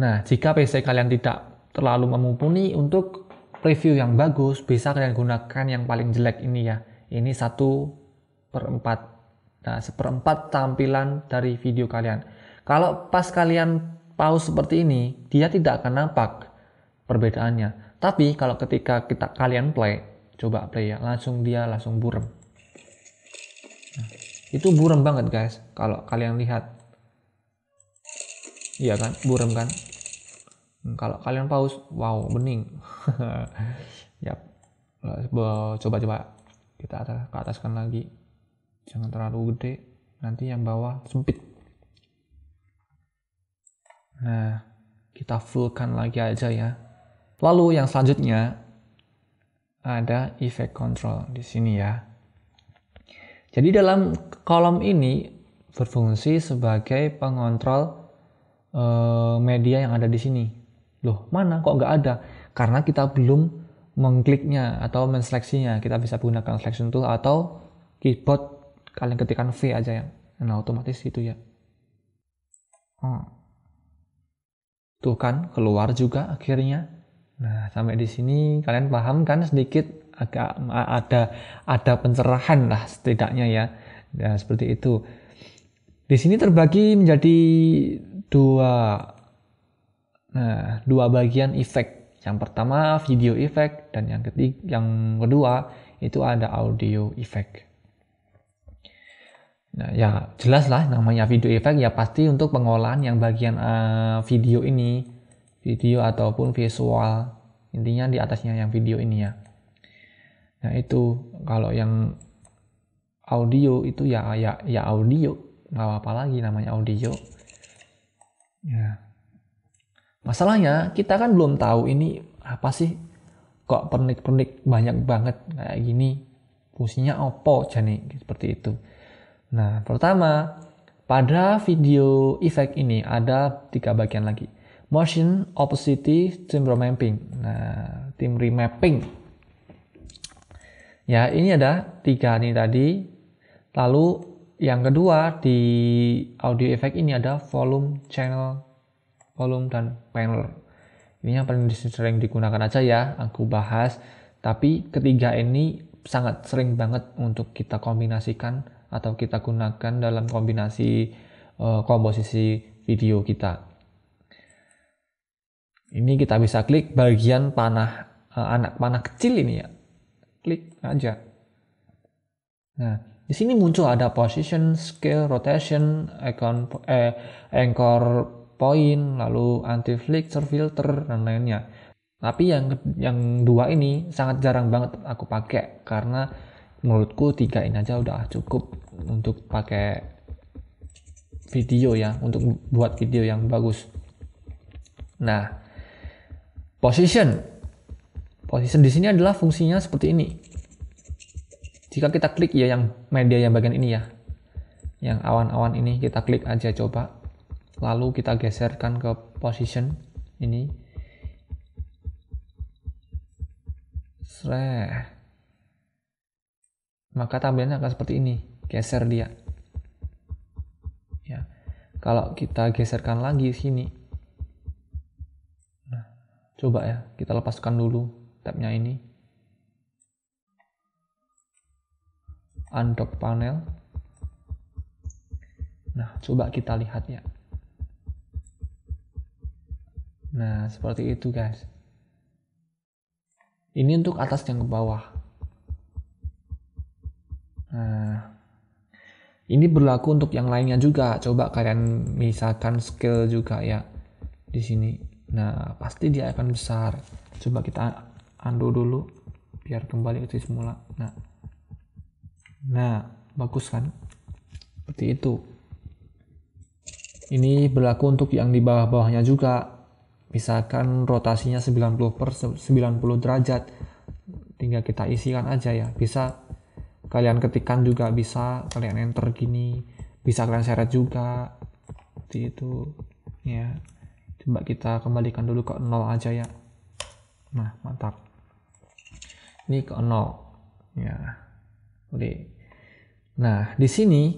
S1: Nah, jika PC kalian tidak terlalu mumpuni untuk preview yang bagus, bisa kalian gunakan yang paling jelek ini ya. Ini 1/4. Nah, 1/4 tampilan dari video kalian. Kalau pas kalian pause seperti ini, dia tidak akan nampak perbedaannya. Tapi kalau ketika kalian play, coba play ya, langsung burem. Nah, itu burem banget guys, kalau kalian lihat. Iya kan, burem kan. Kalau kalian pause, wow, bening. Yap. Coba kita ke ataskan lagi. Jangan terlalu gede, nanti yang bawah sempit. Nah, kita fullkan lagi aja ya. Lalu yang selanjutnya ada effect control di sini ya. Jadi dalam kolom ini berfungsi sebagai pengontrol media yang ada di sini. Loh, mana kok nggak ada? Karena kita belum mengkliknya atau menseleksinya. Kita bisa gunakan selection tool atau keyboard kalian ketikkan V aja ya. Nah, otomatis itu ya. Tuh kan keluar juga akhirnya. Nah, sampai di sini kalian paham kan sedikit, agak ada pencerahan lah setidaknya ya. Ya, seperti itu. Di sini terbagi menjadi dua bagian efek. Yang pertama video effect dan yang kedua itu ada audio effect. Nah, ya jelas lah namanya video effect ya pasti untuk pengolahan yang bagian video ini, video ataupun visual. Intinya di atasnya yang video ini ya. Nah, itu kalau yang audio itu ya audio, nggak apa lagi namanya audio. Ya. Masalahnya kita kan belum tahu ini apa sih, kok pernik-pernik banyak banget kayak gini, fungsinya apa jane seperti itu. Nah, pertama pada video effect ini ada 3 bagian lagi. Motion, opacity, time remapping. Nah, time remapping. Ya, ini ada 3 nih tadi. Lalu yang kedua di audio effect ini ada volume, channel, volume dan panel. Ini yang paling sering digunakan aja ya, aku bahas. Tapi ketiga ini sangat sering banget untuk kita kombinasikan atau kita gunakan dalam kombinasi komposisi video kita. Ini kita bisa klik bagian panah, anak panah kecil ini ya. Klik aja. Nah, di sini muncul ada position, scale, rotation, anchor point, lalu anti-flicker, filter, dan lainnya. Tapi yang dua ini sangat jarang banget aku pakai, karena menurutku 3 ini aja udah cukup untuk pakai video ya, untuk buat video yang bagus. Nah, position di sini adalah fungsinya seperti ini. Jika kita klik ya yang media yang bagian ini ya, yang awan-awan ini kita klik aja coba, lalu kita geserkan ke position ini, maka tampilannya akan seperti ini, geser dia ya. Kalau kita geserkan lagi sini, nah, coba ya kita lepaskan dulu tabnya ini, undock panel. Nah, coba kita lihat ya. Nah, seperti itu guys. Ini untuk atas yang ke bawah. Nah, ini berlaku untuk yang lainnya juga. Coba kalian misalkan scale juga ya di sini. Nah, pasti dia akan besar. Coba kita undo dulu biar kembali ke semula. Nah, bagus kan? Seperti itu. Ini berlaku untuk yang di bawah-bawahnya juga. Misalkan rotasinya 90 derajat. Tinggal kita isikan aja ya. Bisa kalian ketikkan juga, bisa kalian enter gini. Bisa kalian seret juga. Seperti itu. Ya. Coba kita kembalikan dulu ke 0 aja ya. Nah, mantap. Ini ke 0. Ya. Oke. Nah, di sini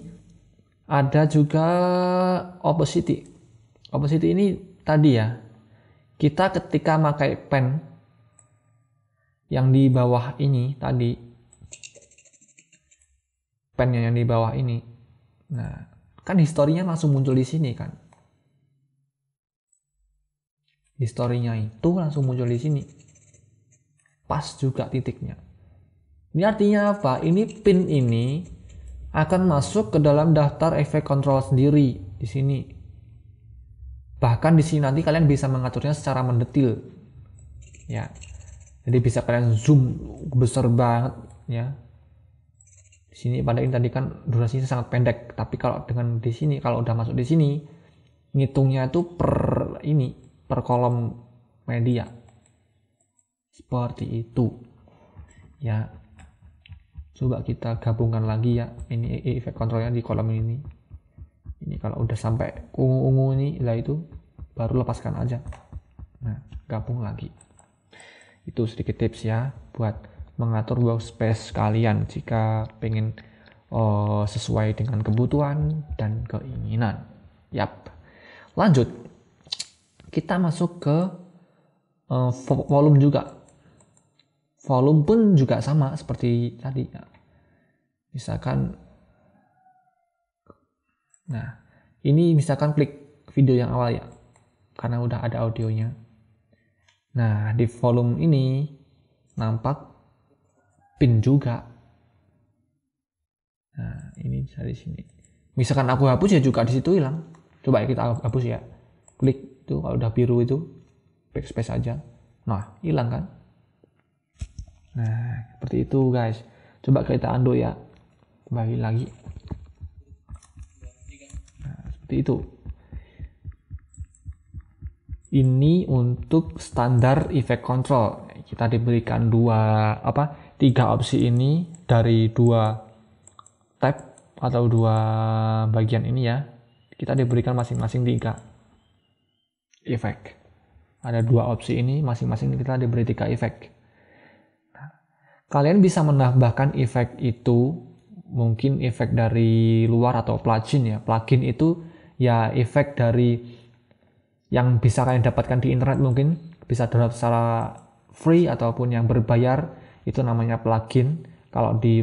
S1: ada juga opacity. Opacity ini tadi ya, kita ketika pakai pen yang di bawah ini tadi, pennya yang di bawah ini, nah kan historinya langsung muncul di sini kan, historinya itu langsung muncul di sini, pas juga titiknya. Ini artinya apa? Ini pin ini akan masuk ke dalam daftar efek kontrol sendiri di sini. Bahkan di sini nanti kalian bisa mengaturnya secara mendetil, ya. Jadi bisa kalian zoom besar banget, ya. Di sini pada ini tadi kan durasinya sangat pendek, tapi kalau dengan di sini, kalau udah masuk di sini, ngitungnya itu per kolom media, seperti itu, ya. Coba kita gabungkan lagi ya, ini efek kontrolnya di kolom ini. Ini kalau udah sampai ungu-ungu ini, lah itu baru lepaskan aja. Nah, gabung lagi. Itu sedikit tips ya buat mengatur workspace kalian jika pengen sesuai dengan kebutuhan dan keinginan. Yap. Lanjut, kita masuk ke volume juga. Volume pun juga sama seperti tadi. Misalkan, nah ini misalkan klik video yang awal ya, karena udah ada audionya. Nah di volume ini nampak pin juga. Nah ini bisa di sini. Misalkan aku hapus ya juga di situ hilang. Coba ya kita hapus ya. Klik itu kalau udah biru itu backspace aja. Nah hilang kan. Nah seperti itu guys. Coba kita undo ya. Kembali lagi. Nah seperti itu. Ini untuk standar effect control. Kita diberikan 3 opsi ini dari 2 tab atau 2 bagian ini ya. Kita diberikan masing-masing 3 efek. Ada 2 opsi ini, masing-masing kita diberi 3 efek. Nah, kalian bisa menambahkan efek itu, mungkin efek dari luar atau plugin ya. Plugin itu ya efek dari yang bisa kalian dapatkan di internet, mungkin bisa download secara free ataupun yang berbayar, itu namanya plugin. Kalau di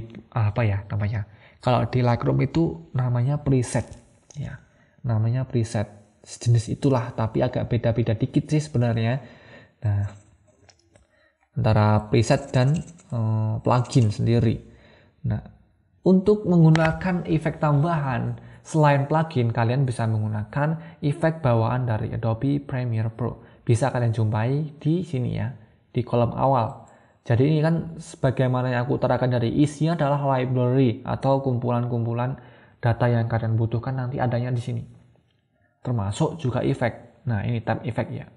S1: kalau di Lightroom itu namanya preset ya, namanya preset, sejenis itulah, tapi agak beda-beda dikit sih sebenarnya. Nah antara preset dan plugin sendiri. Nah untuk menggunakan efek tambahan, selain plugin, kalian bisa menggunakan efek bawaan dari Adobe Premiere Pro. Bisa kalian jumpai di sini ya, di kolom awal. Jadi ini kan sebagaimana yang aku utarakan dari isinya adalah library atau kumpulan-kumpulan data yang kalian butuhkan nanti adanya di sini. Termasuk juga efek. Nah, ini tab efek ya.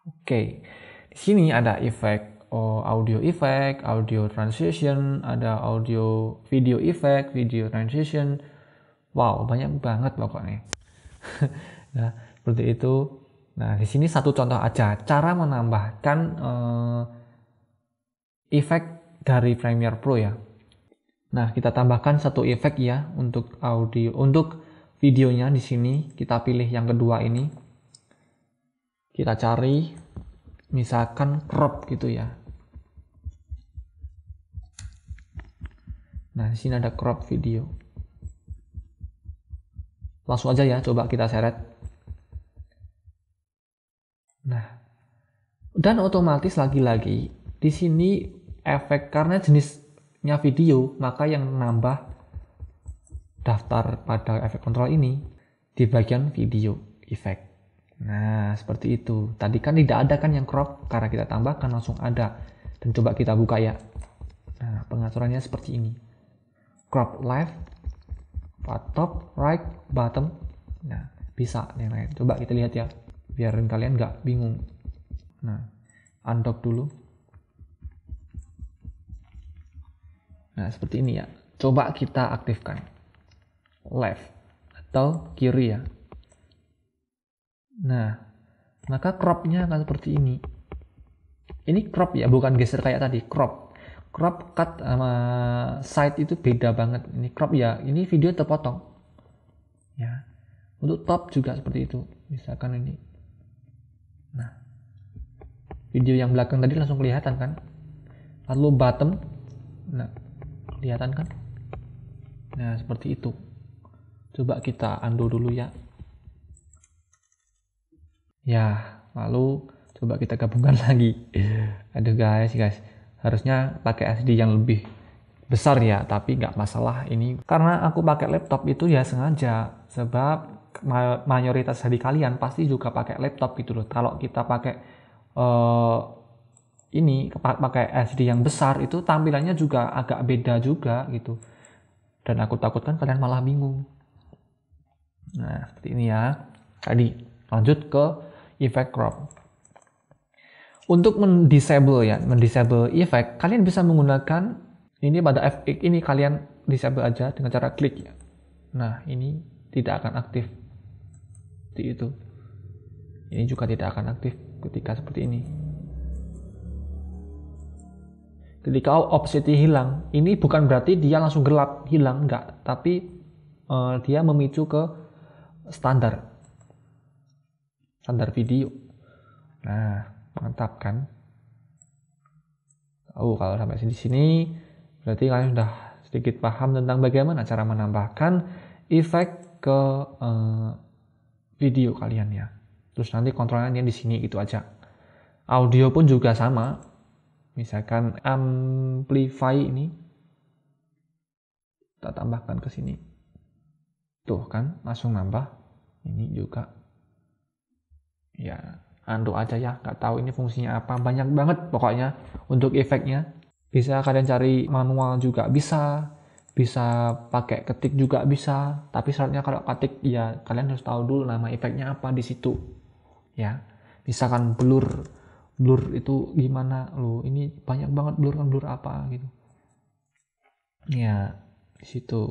S1: Oke. Di sini ada efek audio effect, audio transition, ada audio video effect, video transition. Wow, banyak banget pokoknya. Nah, seperti itu. Nah, di sini satu contoh aja cara menambahkan efek dari Premiere Pro ya. Nah, kita tambahkan satu efek ya untuk audio, untuk videonya di sini kita pilih yang kedua ini. Kita cari misalkan crop gitu ya. Nah, di sini ada crop video. Langsung aja ya, coba kita seret. Nah, dan otomatis lagi-lagi di sini efek karena jenisnya video, maka yang nambah daftar pada efek kontrol ini di bagian video efek. Nah, seperti itu. Tadi kan tidak ada kan yang crop, karena kita tambahkan langsung ada. Dan coba kita buka ya. Nah, pengaturannya seperti ini. Crop left, top, right, bottom. Nah, bisa yang lain. Coba kita lihat ya, biarin kalian nggak bingung. Nah, undock dulu. Nah, seperti ini ya. Coba kita aktifkan. Left atau kiri ya. Nah, maka cropnya akan seperti ini. Ini crop ya, bukan geser kayak tadi. Crop, cut sama side itu beda banget. Ini crop ya, ini video terpotong. Ya, untuk top juga seperti itu. Misalkan ini. Nah, video yang belakang tadi langsung kelihatan kan. Lalu bottom, nah kelihatan kan. Nah, seperti itu. Coba kita undo dulu ya. Ya, lalu coba kita gabungkan lagi. Aduh guys, harusnya pakai SD yang lebih besar ya, tapi nggak masalah ini. Karena aku pakai laptop itu ya sengaja, sebab mayoritas dari kalian pasti juga pakai laptop gitu loh. Kalau kita pakai pakai SD yang besar itu tampilannya juga agak beda juga gitu. Dan aku takutkan kalian malah bingung. Nah, seperti ini ya. Tadi lanjut ke efek crop. Untuk mendisable efek, kalian bisa menggunakan ini pada FX ini, kalian disable aja dengan cara klik ya. Nah, ini tidak akan aktif. Seperti itu. Ini juga tidak akan aktif ketika seperti ini. Ketika opacity hilang, ini bukan berarti dia langsung gelap, hilang, enggak. Tapi dia memicu ke standar video. Nah, mantap kan? Kalau sampai sini berarti kalian sudah sedikit paham tentang bagaimana cara menambahkan efek ke video kalian ya. Terus nanti kontrolnya di sini itu aja. Audio pun juga sama. Misalkan amplify ini kita tambahkan ke sini. Tuh kan, langsung nambah. Ini juga. Ya, undo aja ya, nggak tahu ini fungsinya apa, banyak banget pokoknya untuk efeknya. Bisa kalian cari manual juga bisa pakai ketik juga bisa, tapi syaratnya kalau ketik ya kalian harus tahu dulu nama efeknya apa di situ ya. Misalkan blur itu gimana lo, ini banyak banget blur apa gitu ya di situ.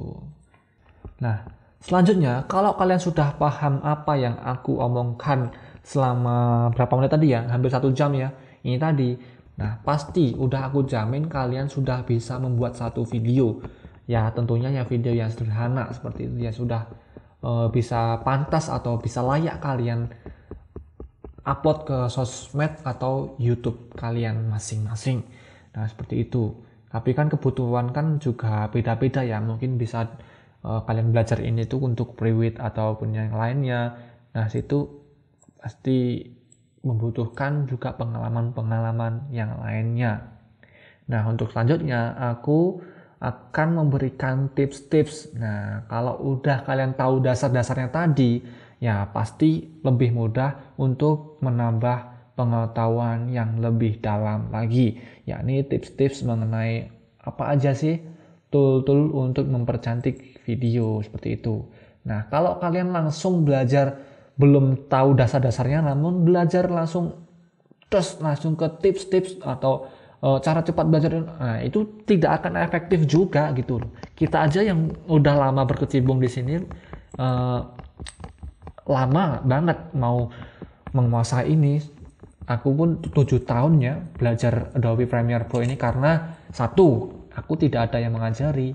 S1: Nah, selanjutnya kalau kalian sudah paham apa yang aku omongkan selama berapa menit tadi ya, hampir 1 jam ya ini tadi. Nah, pasti udah aku jamin kalian sudah bisa membuat satu video ya, tentunya ya video yang sederhana seperti itu ya, sudah bisa pantas atau bisa layak kalian upload ke sosmed atau YouTube kalian masing-masing. Nah, seperti itu. Tapi kan kebutuhan kan juga beda-beda ya, mungkin bisa kalian belajar ini tuh untuk private ataupun yang lainnya. Nah, situ pasti membutuhkan juga pengalaman-pengalaman yang lainnya. Nah, untuk selanjutnya aku akan memberikan tips-tips. Nah, kalau udah kalian tahu dasar-dasarnya tadi, ya pasti lebih mudah untuk menambah pengetahuan yang lebih dalam lagi, yakni tips-tips mengenai apa aja sih tool-tool untuk mempercantik video seperti itu. Nah, kalau kalian langsung belajar belum tahu dasar-dasarnya namun belajar langsung langsung ke tips-tips atau cara cepat belajar, nah itu tidak akan efektif juga gitu loh. Kita aja yang udah lama berkecimpung di sini lama banget mau menguasai ini. Aku pun 7 tahun ya belajar Adobe Premiere Pro ini karena satu, aku tidak ada yang mengajari.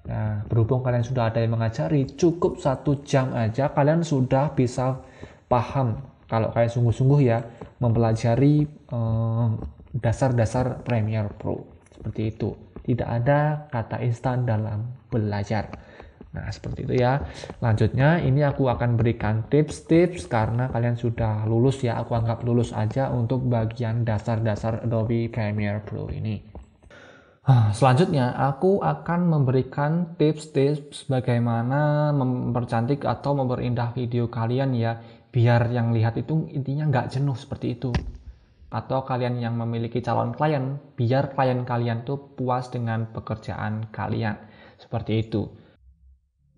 S1: Nah, berhubung kalian sudah ada yang mengajari, cukup 1 jam aja kalian sudah bisa paham kalau kalian sungguh-sungguh ya mempelajari dasar-dasar Premiere Pro. Seperti itu. Tidak ada kata instan dalam belajar. Nah, seperti itu ya. Lanjutnya, ini aku akan berikan tips-tips karena kalian sudah lulus ya. Aku anggap lulus aja untuk bagian dasar-dasar Adobe Premiere Pro ini. Selanjutnya, aku akan memberikan tips-tips bagaimana mempercantik atau memperindah video kalian ya. Biar yang lihat itu intinya nggak jenuh seperti itu. Atau kalian yang memiliki calon klien, biar klien kalian tuh puas dengan pekerjaan kalian. Seperti itu.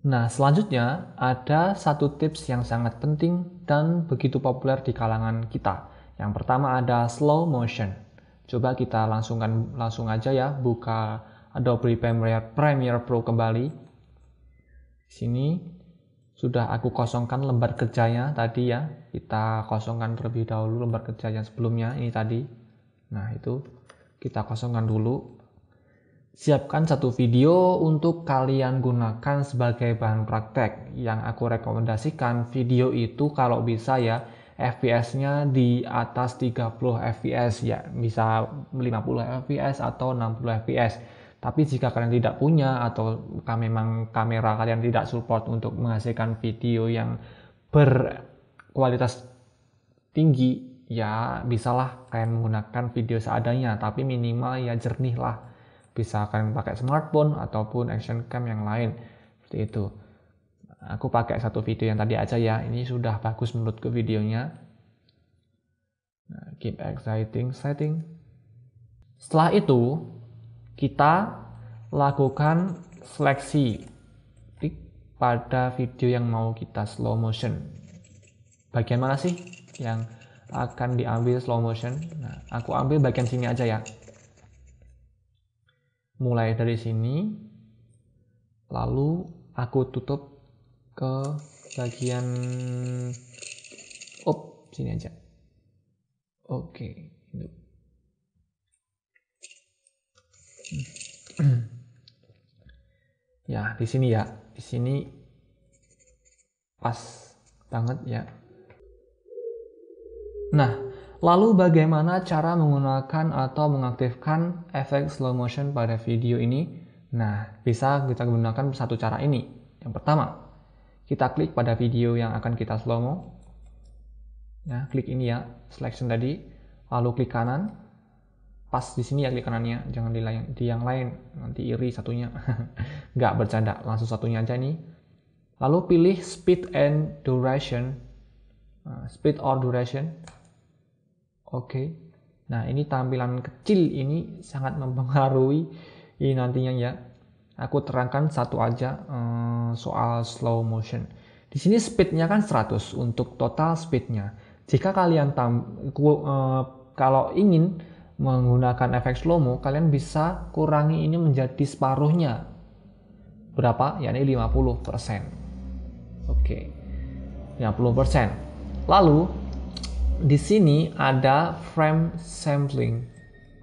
S1: Nah, selanjutnya ada satu tips yang sangat penting dan begitu populer di kalangan kita. Yang pertama ada slow motion. Coba kita langsung aja ya buka Adobe Premiere Pro kembali. Sini sudah aku kosongkan lembar kerjanya tadi ya. Kita kosongkan terlebih dahulu lembar kerja yang sebelumnya ini tadi. Nah, itu kita kosongkan dulu. Siapkan satu video untuk kalian gunakan sebagai bahan praktek. Yang aku rekomendasikan video itu kalau bisa ya FPS-nya di atas 30 fps ya, bisa 50 fps atau 60 fps. Tapi jika kalian tidak punya atau memang kamera kalian tidak support untuk menghasilkan video yang berkualitas tinggi, ya bisalah kalian menggunakan video seadanya, tapi minimal ya jernih lah. Bisa kalian pakai smartphone ataupun action cam yang lain seperti itu. Aku pakai satu video yang tadi aja ya, ini sudah bagus menurutku videonya. Nah, keep exciting setting. Setelah itu kita lakukan seleksi. Klik pada video yang mau kita slow motion. Bagian mana sih yang akan diambil slow motion? Nah, aku ambil bagian sini aja ya. Mulai dari sini, lalu aku tutup ke bagian sini aja. Oke, ini. Ya, di sini ya. Di sini pas banget ya. Nah, lalu bagaimana cara menggunakan atau mengaktifkan efek slow motion pada video ini? Nah, bisa kita gunakan satu cara ini. Yang pertama, kita klik pada video yang akan kita slow mo. Nah, klik ini ya, selection tadi. Lalu klik kanan. Pas di sini ya klik kanannya, jangan di yang lain. Nanti iri satunya. Nggak bercanda, langsung satunya aja nih. Lalu pilih speed and duration. Speed or duration. Oke. Nah, ini tampilan kecil ini sangat mempengaruhi ini nantinya ya. Aku terangkan satu aja soal slow motion. Di sini speednya kan 100 untuk total speednya. Jika kalian kalau ingin menggunakan efek slow mo, kalian bisa kurangi ini menjadi separuhnya. Berapa? Yakni 50%. Oke. 50%. Lalu di sini ada frame sampling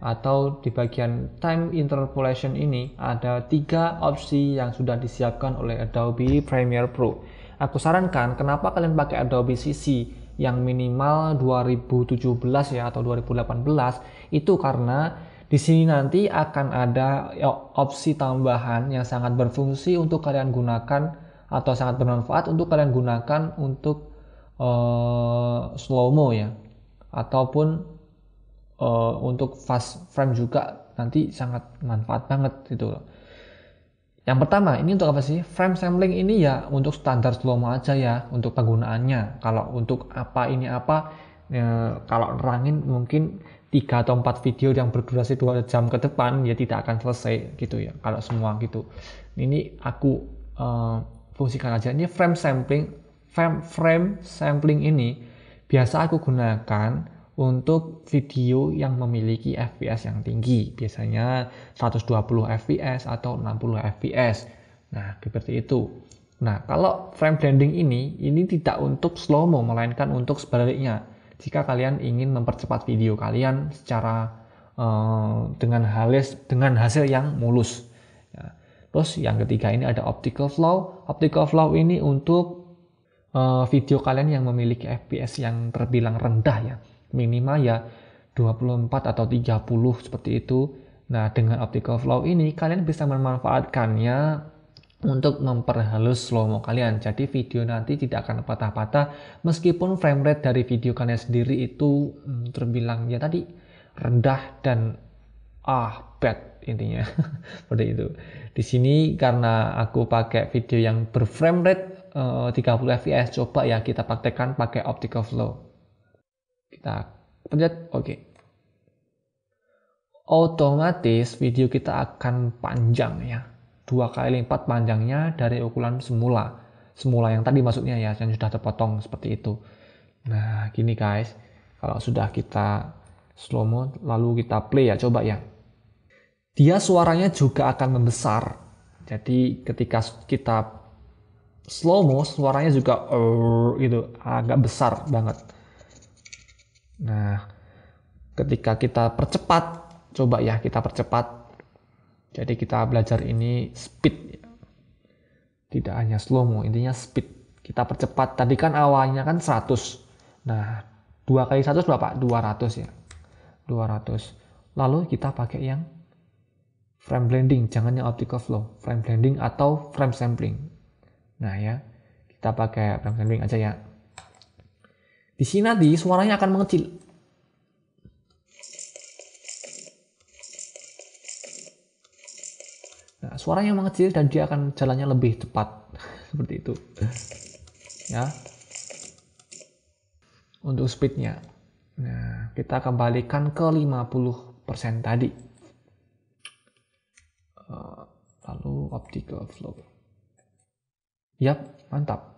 S1: atau di bagian time interpolation ini ada 3 opsi yang sudah disiapkan oleh Adobe Premiere Pro. Aku sarankan kenapa kalian pakai Adobe CC yang minimal 2017 ya atau 2018 itu karena di sini nanti akan ada opsi tambahan yang sangat berfungsi untuk kalian gunakan atau sangat bermanfaat untuk kalian gunakan untuk slow-mo ya, ataupun untuk fast frame juga nanti sangat manfaat banget gitu. Yang pertama, ini untuk apa sih? Frame sampling ini ya untuk standar slow-mo aja ya, untuk penggunaannya. Kalau untuk apa ini apa, kalau nerangin mungkin 3 atau 4 video yang berdurasi 2 jam ke depan, ya tidak akan selesai gitu ya, kalau semua gitu. Ini aku fungsikan aja. Ini frame sampling ini biasa aku gunakan untuk video yang memiliki FPS yang tinggi, biasanya 120 fps atau 60 fps. Nah, seperti itu. Nah, kalau frame blending ini tidak untuk slow-mo, melainkan untuk sebaliknya. Jika kalian ingin mempercepat video kalian secara dengan hasil yang mulus. Ya. Terus yang ketiga ini ada optical flow. Optical flow ini untuk video kalian yang memiliki FPS yang terbilang rendah ya, minimal ya 24 atau 30 seperti itu. Nah, dengan optical flow ini kalian bisa memanfaatkannya untuk memperhalus slow-mo kalian. Jadi video nanti tidak akan patah-patah meskipun frame rate dari video kalian sendiri itu terbilang ya tadi rendah dan bad intinya. Seperti itu. Di sini karena aku pakai video yang berframe rate 30 fps, coba ya kita praktekkan pakai optical flow. Kita pencet oke. Otomatis video kita akan panjang ya, 2 kali lipat panjangnya dari ukuran semula yang tadi maksudnya ya, yang sudah terpotong seperti itu. Nah gini guys, kalau sudah kita slow mo lalu kita play ya, coba ya, dia suaranya juga akan membesar. Jadi ketika kita slow mo suaranya juga gitu, agak besar banget. Nah, ketika kita percepat, coba ya kita percepat. Jadi kita belajar ini speed, tidak hanya slow mo, intinya speed. Kita percepat. Tadi kan awalnya kan 100. Nah, 2 kali 100 berapa? 200 ya. 200. Lalu kita pakai yang frame blending, jangan yang optical flow. Frame blending atau frame sampling. Nah ya, kita pakai frame sampling aja ya. Di sini nanti suaranya akan mengecil. Nah, suaranya mengecil dan dia akan jalannya lebih cepat. Seperti itu. Ya. Untuk speednya. Nah, kita kembalikan ke 50% tadi. Lalu optical flow. Yap, mantap.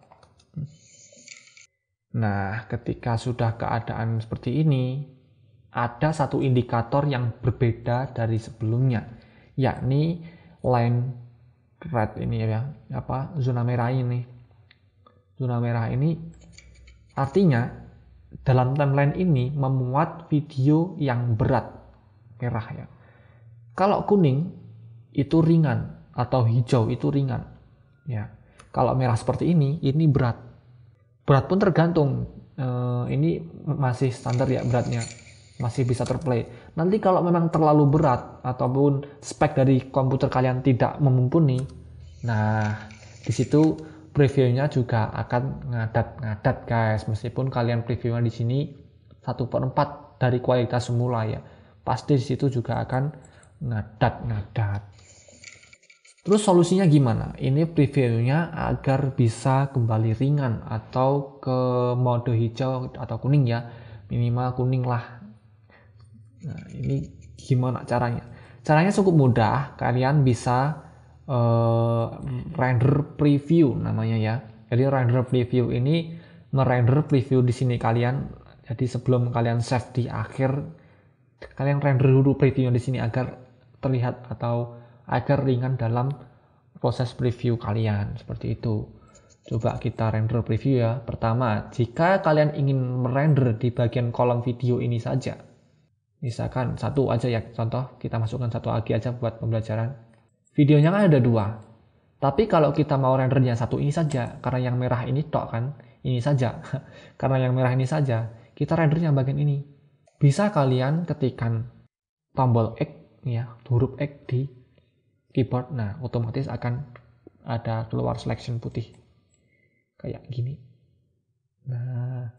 S1: Nah, ketika sudah keadaan seperti ini, ada satu indikator yang berbeda dari sebelumnya, yakni line red ini ya, zona merah ini. Zona merah ini artinya dalam timeline ini memuat video yang berat, merah ya. Kalau kuning itu ringan atau hijau itu ringan. Ya. Kalau merah seperti ini berat. Berat pun tergantung, ini masih standar ya beratnya, masih bisa terplay. Nanti kalau memang terlalu berat ataupun spek dari komputer kalian tidak memumpuni, nah di situ previewnya juga akan ngadat-ngadat guys. Meskipun kalian previewnya di sini 1/4 dari kualitas semula ya, pasti di situ juga akan ngadat-ngadat. Terus solusinya gimana? Ini previewnya agar bisa kembali ringan atau ke mode hijau atau kuning ya. Minimal kuning lah. Nah, ini gimana caranya? Caranya cukup mudah. Kalian bisa render preview namanya ya. Jadi render preview ini merender preview di sini kalian. Jadi sebelum kalian save di akhir, kalian render dulu previewnya di sini agar terlihat atau agar ringan dalam proses preview kalian, seperti itu. Coba kita render preview ya. Pertama, jika kalian ingin merender di bagian kolom video ini saja, misalkan satu aja ya, contoh kita masukkan satu lagi aja buat pembelajaran. Videonya kan ada 2, tapi kalau kita mau rendernya satu ini saja, karena yang merah ini tok kan, ini saja. Karena yang merah ini saja, kita rendernya bagian ini. Bisa kalian ketikkan tombol X ya, huruf X di keyboard. Nah, otomatis akan ada keluar selection putih kayak gini. Nah,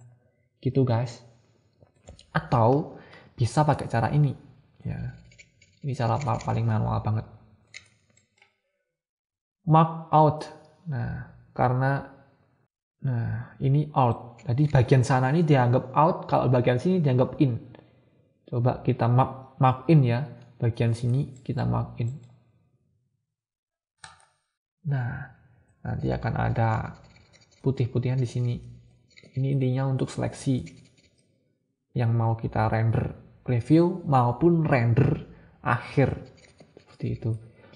S1: gitu guys. Atau bisa pakai cara ini ya. Ini cara paling manual banget. mark out. Nah, karena ini out. Jadi bagian sana ini dianggap out, kalau bagian sini dianggap in. Coba kita mark in ya. Bagian sini kita mark in. Nah, nanti akan ada putih-putihan di sini. Ini intinya untuk seleksi yang mau kita render preview maupun render akhir. Seperti itu.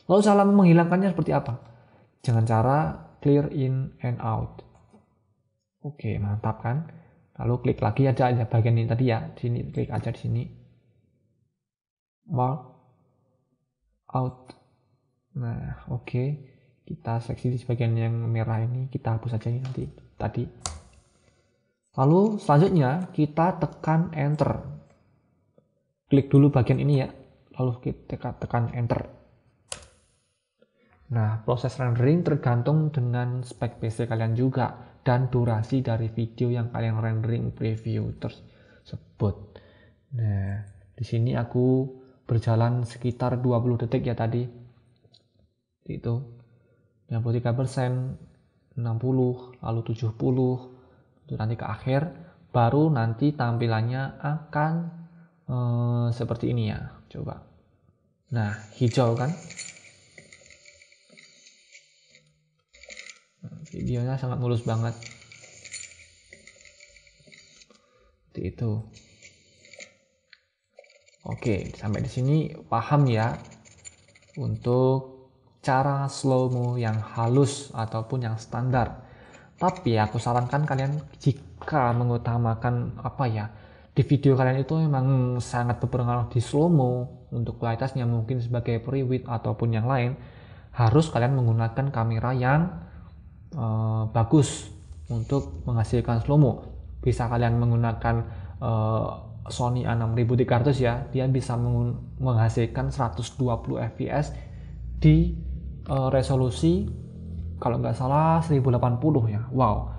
S1: Lalu cara menghilangkannya seperti apa? Dengan cara clear in and out. Oke, mantap kan? Lalu klik lagi aja bagian ini tadi ya. Di sini klik aja di sini. Mark out. Nah, oke. Kita seleksi di bagian yang merah ini, kita hapus aja ini nanti tadi. Lalu selanjutnya kita tekan enter. Klik dulu bagian ini ya. Lalu kita tekan enter. Nah, proses rendering tergantung dengan spek PC kalian juga dan durasi dari video yang kalian rendering preview tersebut. Nah, di sini aku berjalan sekitar 20 detik ya tadi. Itu 93%, 60, lalu 70, itu nanti ke akhir, baru nanti tampilannya akan seperti ini ya. Coba. Nah, hijau kan? Videonya sangat mulus banget. Seperti itu. Oke, sampai di sini paham ya untuk cara slow-mo yang halus ataupun yang standar. Tapi aku sarankan kalian jika mengutamakan di video kalian itu memang sangat berpengaruh di slow-mo untuk kualitasnya mungkin sebagai pre-width ataupun yang lain, harus kalian menggunakan kamera yang bagus untuk menghasilkan slow-mo. Bisa kalian menggunakan Sony A6300 ya, dia bisa menghasilkan 120 fps di resolusi kalau nggak salah 1080 ya. Wow.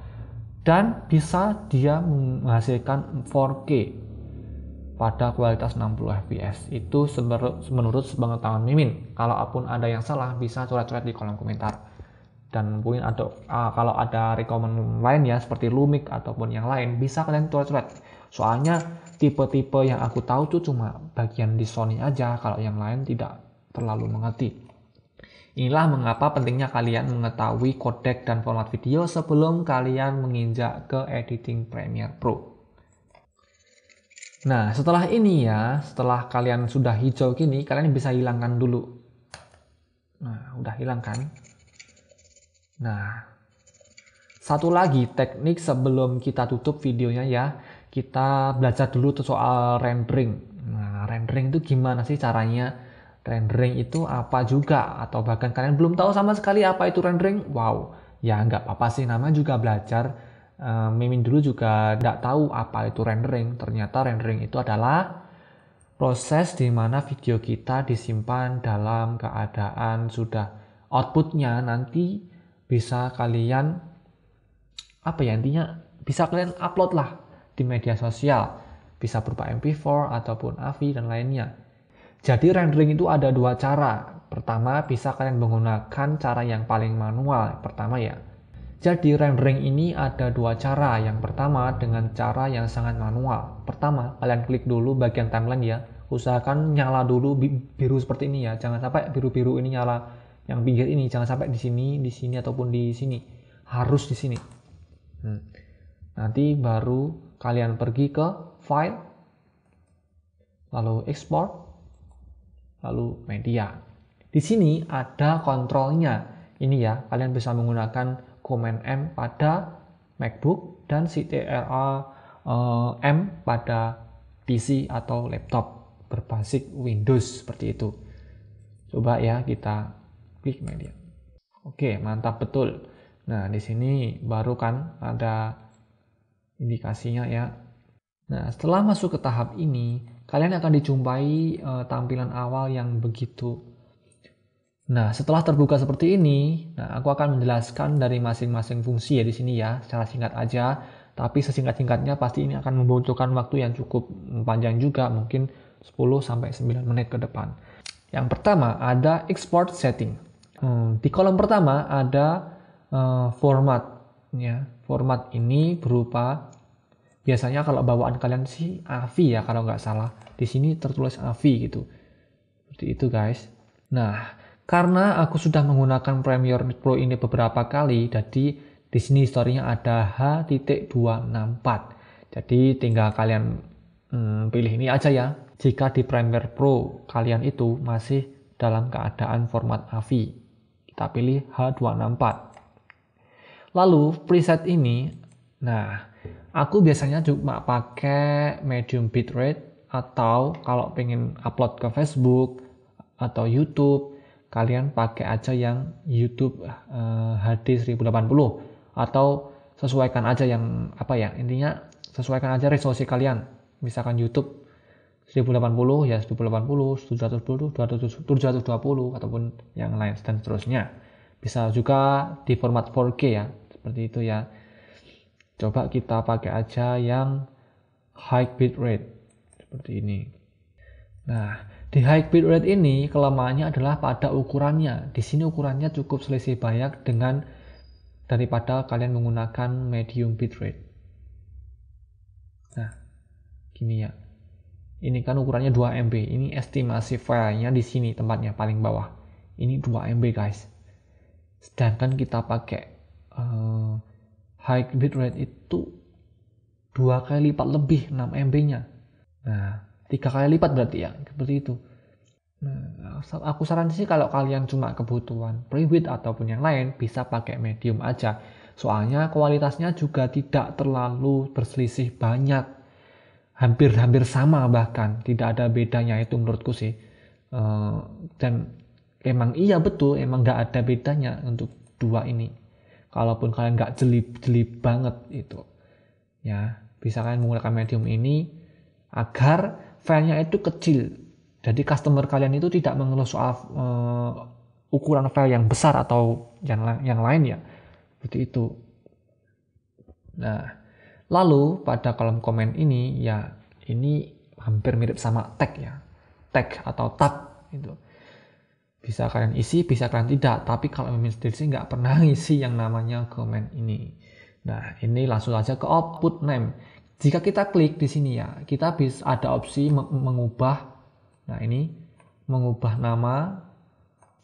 S1: Dan bisa dia menghasilkan 4K pada kualitas 60 fps. Itu menurut sepengetahuan Mimin. Kalaupun ada yang salah bisa coret-coret di kolom komentar. Dan mungkin kalau ada rekomend lain ya seperti Lumix ataupun yang lain bisa kalian coret-coret. Soalnya tipe-tipe yang aku tahu tuh cuma bagian di Sony aja, kalau yang lain tidak terlalu mengerti. Inilah mengapa pentingnya kalian mengetahui kodek dan format video sebelum kalian menginjak ke editing Premiere Pro. Nah, setelah ini ya, setelah kalian sudah hijau gini, kalian bisa hilangkan dulu. Nah, udah hilang kan? Nah, satu lagi teknik sebelum kita tutup videonya ya, kita belajar dulu tuh soal rendering. Nah, rendering itu gimana sih caranya? Rendering itu apa juga, atau bahkan kalian belum tahu sama sekali apa itu rendering? Wow, ya nggak apa-apa sih, namanya juga belajar. Mimin dulu juga nggak tahu apa itu rendering. Ternyata rendering itu adalah proses di mana video kita disimpan dalam keadaan sudah outputnya nanti bisa kalian intinya bisa kalian upload lah di media sosial, bisa berupa MP4 ataupun AVI dan lainnya. Jadi rendering itu ada dua cara. Pertama, bisa kalian menggunakan cara yang paling manual. Pertama ya. Jadi rendering ini ada dua cara. Yang pertama dengan cara yang sangat manual. Pertama, kalian klik dulu bagian timeline ya. Usahakan nyala dulu biru seperti ini ya. Jangan sampai biru-biru ini nyala yang pinggir ini. Jangan sampai di sini ataupun di sini. Harus di sini. Nanti baru kalian pergi ke file, lalu export, lalu media. Di sini ada kontrolnya. Ini ya, kalian bisa menggunakan Command M pada MacBook dan Ctrl M pada PC atau laptop berbasis Windows seperti itu. Coba ya kita klik media. Oke, mantap betul. Nah, di sini baru kan ada indikasinya ya. Nah, setelah masuk ke tahap ini, kalian akan dijumpai tampilan awal yang begitu. Nah, setelah terbuka seperti ini, aku akan menjelaskan dari masing-masing fungsi ya di sini ya, secara singkat aja. Tapi sesingkat-singkatnya pasti ini akan membutuhkan waktu yang cukup panjang juga, mungkin 10-9 menit ke depan. Yang pertama ada export setting. Di kolom pertama ada format ya. Format ini berupa, biasanya kalau bawaan kalian sih AVI ya kalau nggak salah. Di sini tertulis AVI gitu. Seperti itu guys. Nah, karena aku sudah menggunakan Premiere Pro ini beberapa kali, jadi di sini historinya ada H.264. Jadi tinggal kalian pilih ini aja ya. Jika di Premiere Pro kalian itu masih dalam keadaan format AVI, kita pilih H.264. Lalu preset ini, nah aku biasanya cuma pakai medium bitrate, atau kalau pengen upload ke Facebook atau YouTube, kalian pakai aja yang YouTube HD 1080, atau sesuaikan aja yang intinya sesuaikan aja resolusi kalian. Misalkan YouTube 1080 ya 1080, 720, 720 ataupun yang lain dan seterusnya. Bisa juga di format 4K ya, seperti itu ya. Coba kita pakai aja yang high bitrate seperti ini. Nah, di high bitrate ini kelemahannya adalah pada ukurannya. Di sini ukurannya cukup selisih banyak dengan daripada kalian menggunakan medium bitrate. Nah, gini ya. Ini kan ukurannya 2 MB. Ini estimasi filenya di sini tempatnya paling bawah. Ini 2 MB guys. Sedangkan kita pakai high bitrate itu 2 kali lipat lebih, 6 MB-nya. Nah, 3 kali lipat berarti ya, seperti itu. Nah, aku saran sih kalau kalian cuma kebutuhan prewidth ataupun yang lain, bisa pakai medium aja. Soalnya kualitasnya juga tidak terlalu berselisih banyak. Hampir sama, bahkan tidak ada bedanya itu menurutku sih. Dan emang iya betul, emang nggak ada bedanya untuk dua ini. Kalaupun kalian nggak jeli banget itu, ya bisa kalian menggunakan medium ini agar filenya itu kecil. Jadi customer kalian itu tidak mengeluh soal ukuran file yang besar atau yang lain ya, seperti itu. Nah, lalu pada kolom komen ini ya, ini hampir mirip sama tag ya, tag atau tab itu. Bisa kalian isi, bisa kalian tidak. Tapi kalau Mimin sendiri sih nggak pernah isi yang namanya komen ini. Nah, ini langsung aja ke output name. Jika kita klik di sini ya, kita bisa ada opsi mengubah. Nah, ini mengubah nama,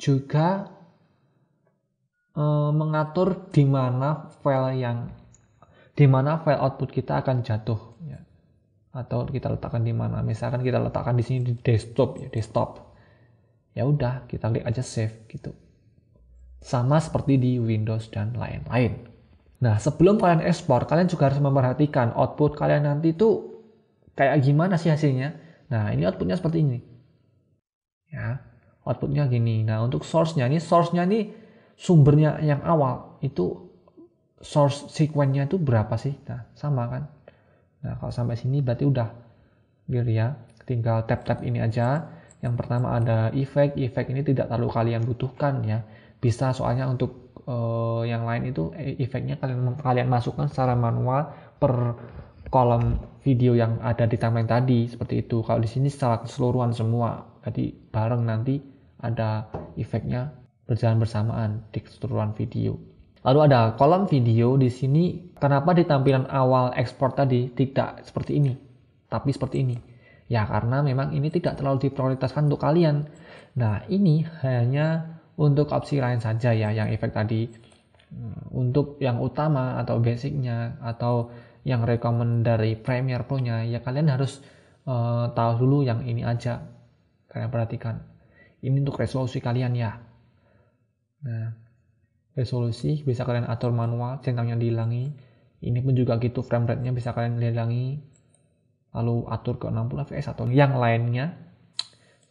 S1: juga mengatur di mana file output kita akan jatuh ya. Atau kita letakkan di mana. Misalkan kita letakkan di sini di desktop ya, desktop. Ya udah, kita klik aja save gitu. Sama seperti di Windows dan lain-lain. Nah, sebelum kalian ekspor, kalian juga harus memperhatikan output kalian nanti tuh kayak gimana sih hasilnya. Nah, ini outputnya seperti ini. Ya, outputnya gini. Nah, untuk source-nya ini sumbernya yang awal itu source sequence-nya itu berapa sih? Nah, sama kan? Nah, kalau sampai sini berarti udah clear ya. Tinggal tap-tap ini aja. Yang pertama ada efek ini tidak terlalu kalian butuhkan ya. Bisa soalnya untuk yang lain itu efeknya kalian masukkan secara manual per kolom video yang ada di timeline tadi, seperti itu. Kalau di sini secara keseluruhan semua, jadi bareng nanti ada efeknya berjalan bersamaan di keseluruhan video. Lalu ada kolom video di sini. Kenapa di tampilan awal ekspor tadi tidak seperti ini, tapi seperti ini? Ya karena memang ini tidak terlalu diprioritaskan untuk kalian. Nah, ini hanya untuk opsi lain saja ya, yang efek tadi. Untuk yang utama atau basicnya atau yang recommend dari Premiere Pro-nya, ya kalian harus tahu dulu yang ini aja. Kalian perhatikan. Ini untuk resolusi kalian ya. Nah, resolusi bisa kalian atur manual, centangnya dihilangi. Ini pun juga gitu, frame rate-nya bisa kalian hilangi. Lalu atur ke 60 fps atau yang lainnya.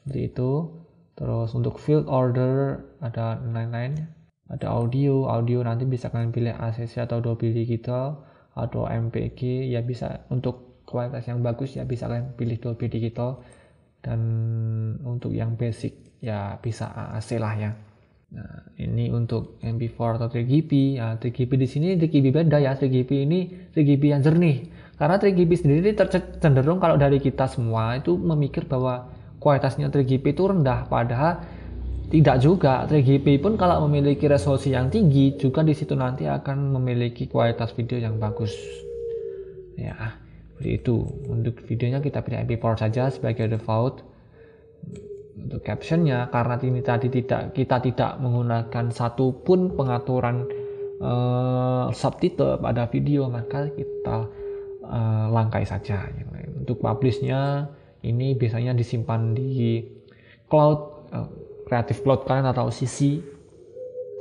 S1: Seperti itu. Terus untuk field order ada lain-lainnya. Ada audio nanti bisa kalian pilih ACC atau Dolby Digital atau MPG, ya bisa. Untuk kualitas yang bagus ya bisa kalian pilih Dolby Digital, dan untuk yang basic ya bisa AAC lah ya. Nah, ini untuk MP4 atau 3GB. Ya, 3GB di sini 3GB beda ya. 3GB ini 3GB yang jernih. Karena 3GB sendiri cenderung kalau dari kita semua itu memikir bahwa kualitasnya 3GB itu rendah, padahal Tidak juga, 3GP pun kalau memiliki resolusi yang tinggi juga di situ nanti akan memiliki kualitas video yang bagus. Ya, seperti itu. Untuk videonya kita pilih MP4 saja sebagai default. Untuk captionnya, karena ini tadi kita tidak menggunakan satupun pengaturan subtitle pada video, maka kita langkai saja. Untuk publishnya ini biasanya disimpan di cloud, Creative Cloud kalian atau CC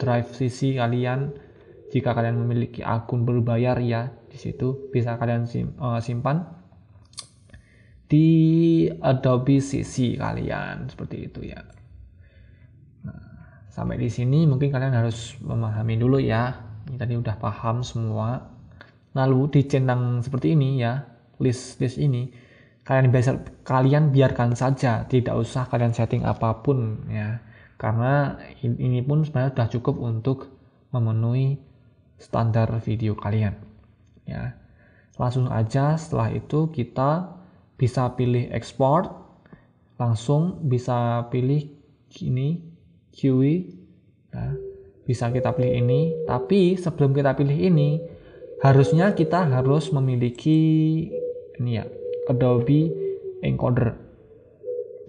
S1: drive CC kalian. Jika kalian memiliki akun berbayar ya, di situ bisa kalian simpan di Adobe CC kalian, seperti itu ya. Nah, sampai di sini mungkin kalian harus memahami dulu ya. Ini tadi udah paham semua. Lalu di centang seperti ini ya, list ini kalian biarkan saja, tidak usah kalian setting apapun ya. Karena ini pun sebenarnya sudah cukup untuk memenuhi standar video kalian ya. Langsung aja setelah itu kita bisa pilih export, langsung bisa pilih ini QE ya. Bisa kita pilih ini, tapi sebelum kita pilih ini harusnya kita harus memiliki ini ya, Adobe Encoder.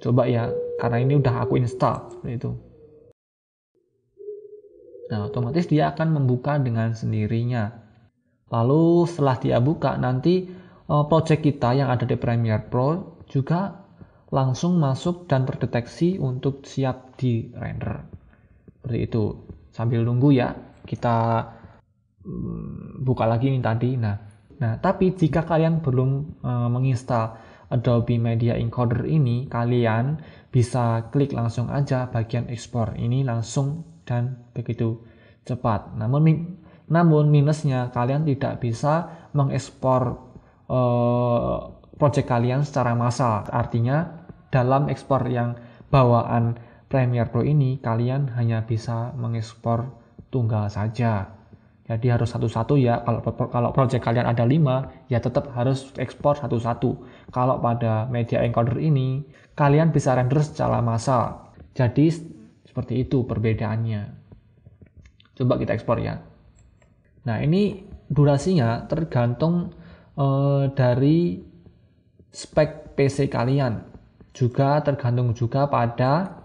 S1: Coba ya, karena ini udah aku install seperti itu. Nah, otomatis dia akan membuka dengan sendirinya. Lalu setelah dia buka, nanti project kita yang ada di Premiere Pro juga langsung masuk dan terdeteksi untuk siap di render. Seperti itu. Sambil nunggu ya, kita buka lagi ini tadi. Nah, tapi jika kalian belum menginstal Adobe Media Encoder ini, kalian bisa klik langsung aja bagian ekspor ini langsung dan begitu cepat. Namun minusnya kalian tidak bisa mengekspor project kalian secara massal. Artinya dalam ekspor yang bawaan Premiere Pro ini kalian hanya bisa mengekspor tunggal saja. Jadi harus satu-satu ya. Kalau project kalian ada 5, ya tetap harus ekspor satu-satu. Kalau pada Media Encoder ini kalian bisa render secara massal. Jadi seperti itu perbedaannya. Coba kita ekspor ya. Nah, ini durasinya tergantung dari spek PC kalian. Juga tergantung juga pada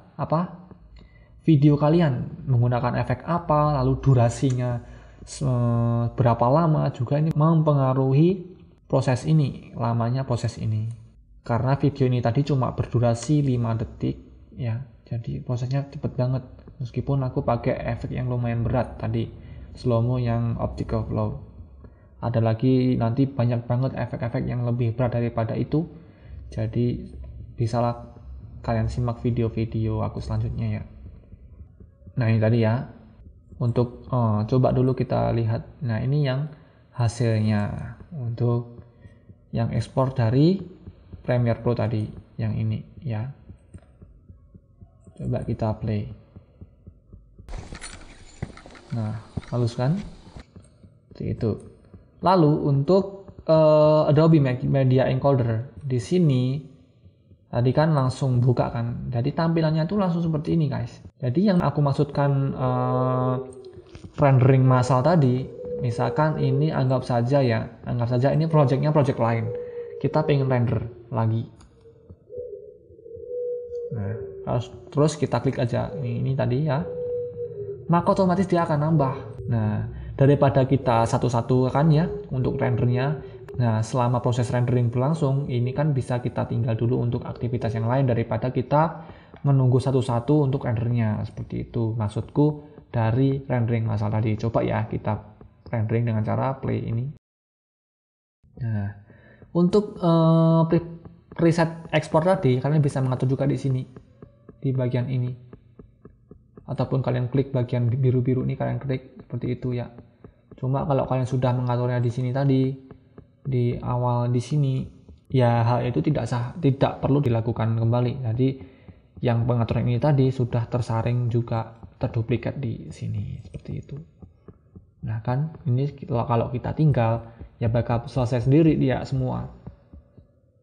S1: video kalian menggunakan efek apa, lalu durasinya berapa lama juga ini mempengaruhi lamanya proses ini. Karena video ini tadi cuma berdurasi 5 detik ya, jadi prosesnya cepet banget. Meskipun aku pakai efek yang lumayan berat tadi, slow-mo yang optical flow. Ada lagi nanti banyak banget efek-efek yang lebih berat daripada itu. Jadi bisalah kalian simak video-video aku selanjutnya ya. Nah, ini tadi ya. Untuk coba dulu kita lihat. Nah, ini yang hasilnya untuk yang ekspor dari Premiere Pro tadi, yang ini ya. Coba kita play. Nah, halus kan? Seperti itu. Lalu untuk Adobe Media Encoder di sini tadi kan langsung buka kan. Jadi tampilannya tuh langsung seperti ini guys. Jadi yang aku maksudkan rendering massal tadi, misalkan ini anggap saja ini project lain. Kita pengen render lagi. Nah, terus kita klik aja ini tadi ya. Maka otomatis dia akan nambah. Nah, daripada kita satu-satu kan ya untuk rendernya. Nah, selama proses rendering berlangsung, ini kan bisa kita tinggal dulu untuk aktivitas yang lain daripada kita menunggu satu-satu untuk rendernya. Seperti itu maksudku dari rendering massal tadi. Coba ya kita rendering dengan cara play ini. Nah, untuk preset ekspor tadi, kalian bisa mengatur juga di sini, di bagian ini. Ataupun kalian klik bagian biru-biru ini, kalian klik seperti itu ya. Cuma kalau kalian sudah mengaturnya di sini tadi, di awal di sini, ya hal itu tidak perlu dilakukan kembali. Jadi yang pengaturan ini tadi sudah tersaring juga terduplikat di sini seperti itu. Nah kan ini kalau kita tinggal ya bakal selesai sendiri dia semua.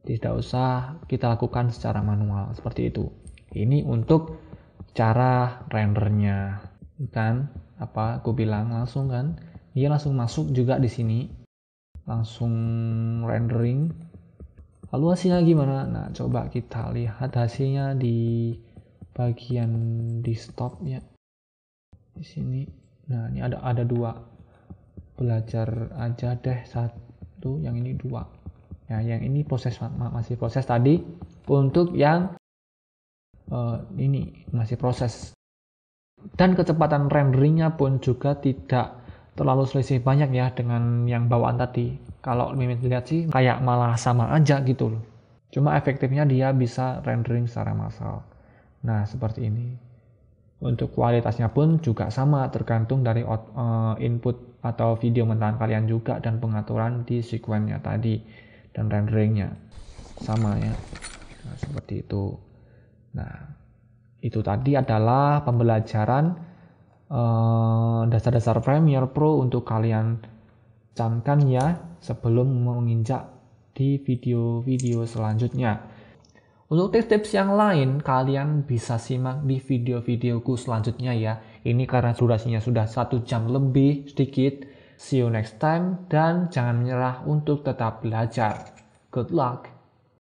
S1: Tidak usah kita lakukan secara manual seperti itu. Ini untuk cara rendernya. Kan apa aku bilang langsung kan, dia langsung masuk juga di sini, langsung rendering. Lalu hasilnya gimana? Nah, coba kita lihat hasilnya di bagian di stop ya. Di sini. Nah, ini ada dua. Belajar aja deh satu, yang ini dua. Ya, yang ini masih proses tadi. Untuk yang ini masih proses. Dan kecepatan renderingnya pun juga tidak terlalu selisih banyak ya dengan yang bawaan tadi. Kalau Mimin lihat sih kayak malah sama aja gitu loh. Cuma efektifnya dia bisa rendering secara massal. Nah, seperti ini. Untuk kualitasnya pun juga sama, tergantung dari input atau video mentahan kalian juga dan pengaturan di sekuennya tadi dan renderingnya sama ya. Nah, seperti itu. Nah, itu tadi adalah pembelajaran dasar-dasar Premiere Pro untuk kalian camkan ya sebelum menginjak di video-video selanjutnya. Untuk tips-tips yang lain kalian bisa simak di video-videoku selanjutnya ya. Ini karena durasinya sudah 1 jam lebih sedikit. See you next time dan jangan menyerah untuk tetap belajar. Good luck!